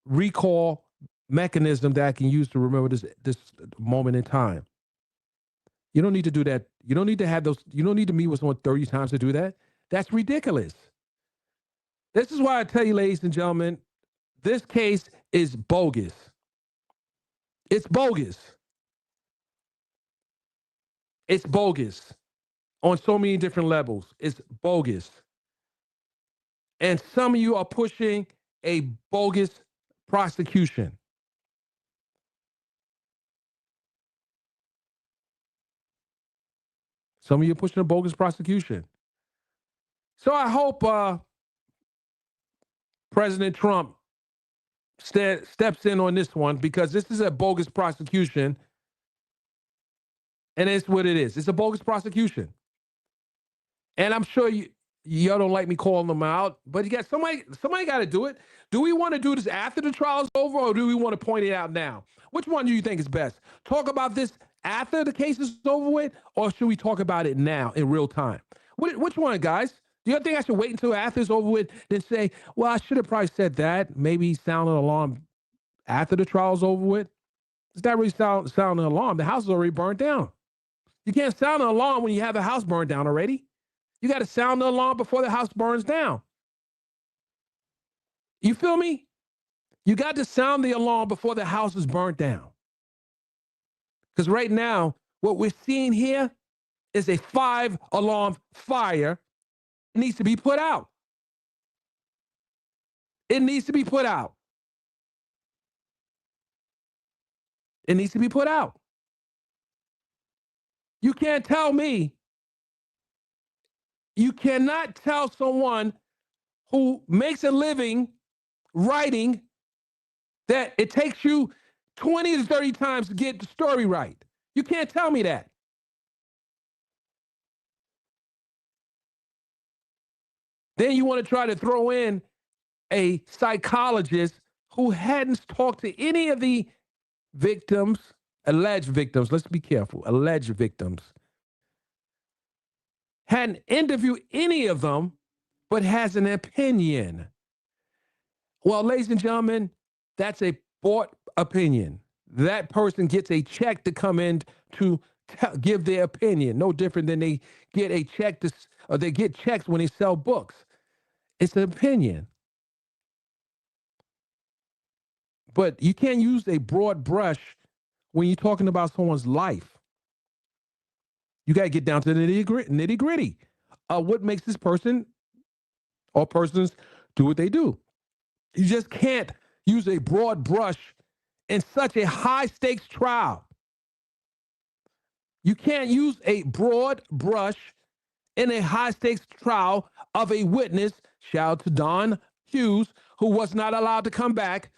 recall mechanism that I can use to remember this moment in time. You don't need to do that. You don't need to have those. You don't need to meet with someone 30 times to do that. That's ridiculous. This is why I tell you, ladies and gentlemen, this case is bogus. It's bogus. It's bogus on so many different levels. It's bogus. And some of you are pushing a bogus prosecution. Some of you are pushing a bogus prosecution. So I hope President Trump steps in on this one because this is a bogus prosecution, and it's what it is. It's a bogus prosecution. And I'm sure y'all don't like me calling them out, but you got somebody got to do it. Do we want to do this after the trial's over, or do we want to point it out now? Which one do you think is best? Talk about this after the case is over with, or should we talk about it now in real time? Which one, guys? Do you think I should wait until after it's over with, then say, well, I should have probably said that, maybe sound an alarm after the trial's over with? It's not really sound an alarm. The house is already burned down. You can't sound an alarm when you have the house burned down already. You got to sound the alarm before the house burns down. You feel me? You got to sound the alarm before the house is burnt down. Because right now, what we're seeing here is a 5-alarm fire. It needs to be put out. It needs to be put out. It needs to be put out. You can't tell me. You cannot tell someone who makes a living writing that it takes you 20 to 30 times to get the story right. You can't tell me that. Then you want to try to throw in a psychologist who hadn't talked to any of the victims, alleged victims, let's be careful, alleged victims, hadn't interviewed any of them, but has an opinion. Well, ladies and gentlemen, that's a bought opinion. That person gets a check to come in to give their opinion. No different than they get a check or they get checks when they sell books. It's an opinion. But you can't use a broad brush when you're talking about someone's life. You got to get down to the nitty gritty. What makes this person or persons do what they do? You just can't use a broad brush in such a high stakes trial. You can't use a broad brush in a high stakes trial of a witness. Shout out to Don Hughes, who was not allowed to come back.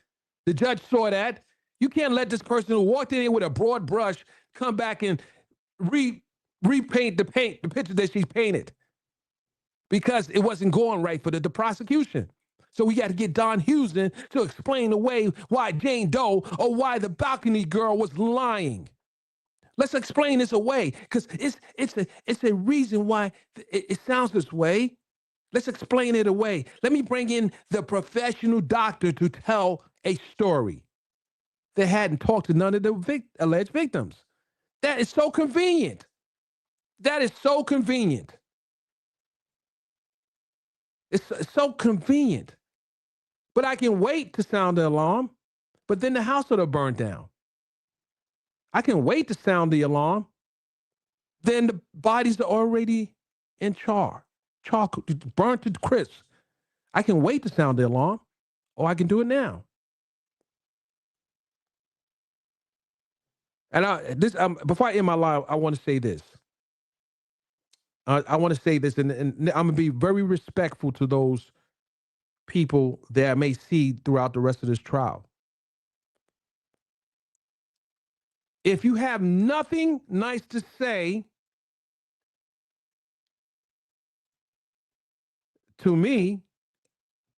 The judge saw that. You can't let this person who walked in here with a broad brush come back and repaint the picture that she painted, because it wasn't going right for the prosecution. So we got to get Don Hughes in to explain away why Jane Doe or why the balcony girl was lying. Let's explain this away, because it's a reason why it sounds this way. Let's explain it away. Let me bring in the professional doctor to tell a story that hadn't talked to none of the alleged victims. That is so convenient. That is so convenient. It's so convenient. But I can wait to sound the alarm, but then the house will burn down. I can wait to sound the alarm, then the bodies are already in burnt to crisp. I can wait to sound the alarm, or I can do it now. And before I end my live, I want to say this. I want to say this, and I'm going to be very respectful to those people that I may see throughout the rest of this trial. If you have nothing nice to say to me,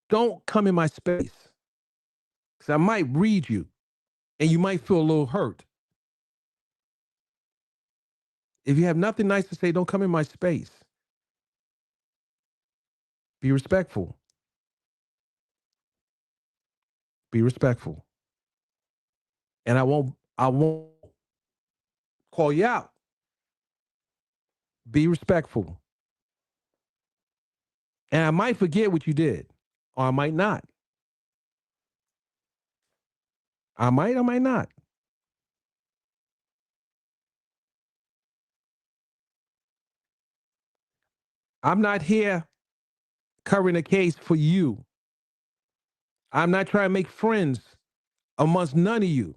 don't come in my space, because I might read you and you might feel a little hurt. If you have nothing nice to say, don't come in my space. Be respectful. Be respectful. And I won't call you out. Be respectful. And I might forget what you did, or I might not. I might not. I'm not here covering a case for you. I'm not trying to make friends amongst none of you.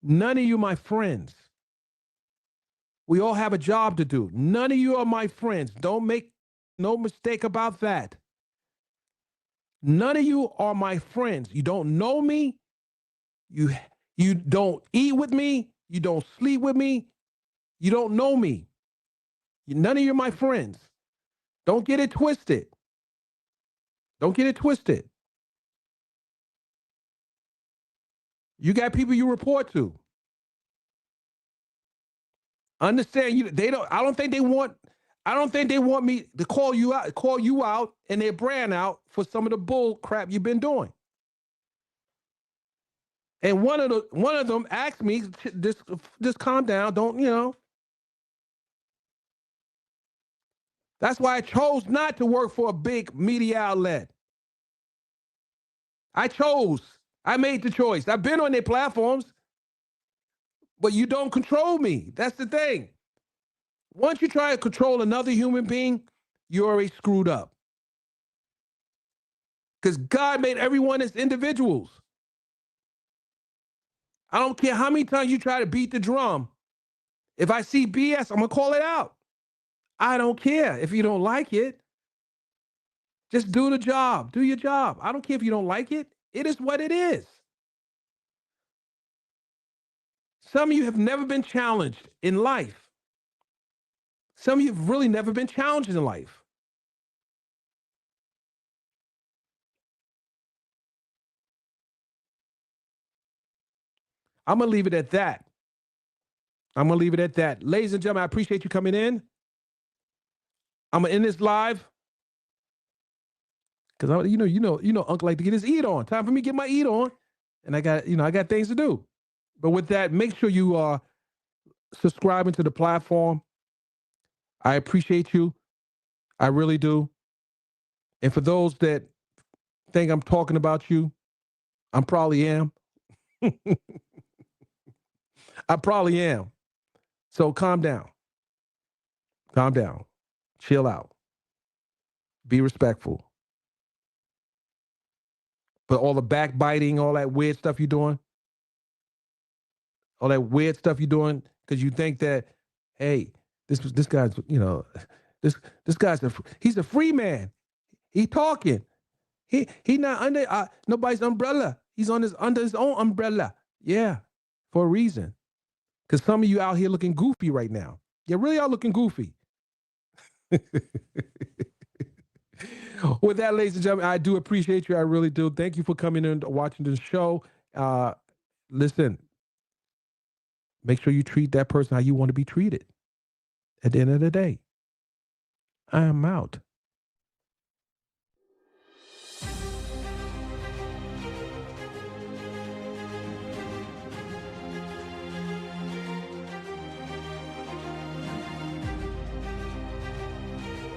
None of you my friends. We all have a job to do. None of you are my friends. Don't make no mistake about that. None of you are my friends. You don't know me. You don't eat with me. You don't sleep with me. You don't know me. None of you are my friends. Don't get it twisted. Don't get it twisted. You got people you report to. Understand you they don't I don't think they want me to call you out and their brand out for some of the bull crap you've been doing. And one of them asked me, just calm down, don't, you know. That's why I chose not to work for a big media outlet. I made the choice. I've been on their platforms, but you don't control me. That's the thing. Once you try to control another human being, you're already screwed up. Because God made everyone as individuals. I don't care how many times you try to beat the drum. If I see BS, I'm going to call it out. I don't care if you don't like it. Just do the job. Do your job. I don't care if you don't like it. It is what it is. Some of you have never been challenged in life. Some of you have really never been challenged in life. I'm going to leave it at that. Ladies and gentlemen, I appreciate you coming in. I'm going to end this live. Because you know, Uncle like to get his eat on. Time for me to get my eat on. And I got things to do. But with that, make sure you are subscribing to the platform. I appreciate you. I really do. And for those that think I'm talking about you, I probably am. I probably am. So calm down. Calm down. Chill out. Be respectful. But all the backbiting, all that weird stuff you're doing, because you think that, hey, this guy's, this guy's he's a free man. He talking. He not under nobody's umbrella. He's under his own umbrella. Yeah, for a reason. Because some of you out here looking goofy right now. You really are looking goofy. With that, ladies and gentlemen, I do appreciate you. I really do. Thank you for coming in and watching this show. Listen, make sure you treat that person how you want to be treated. At the end of the day, I am out.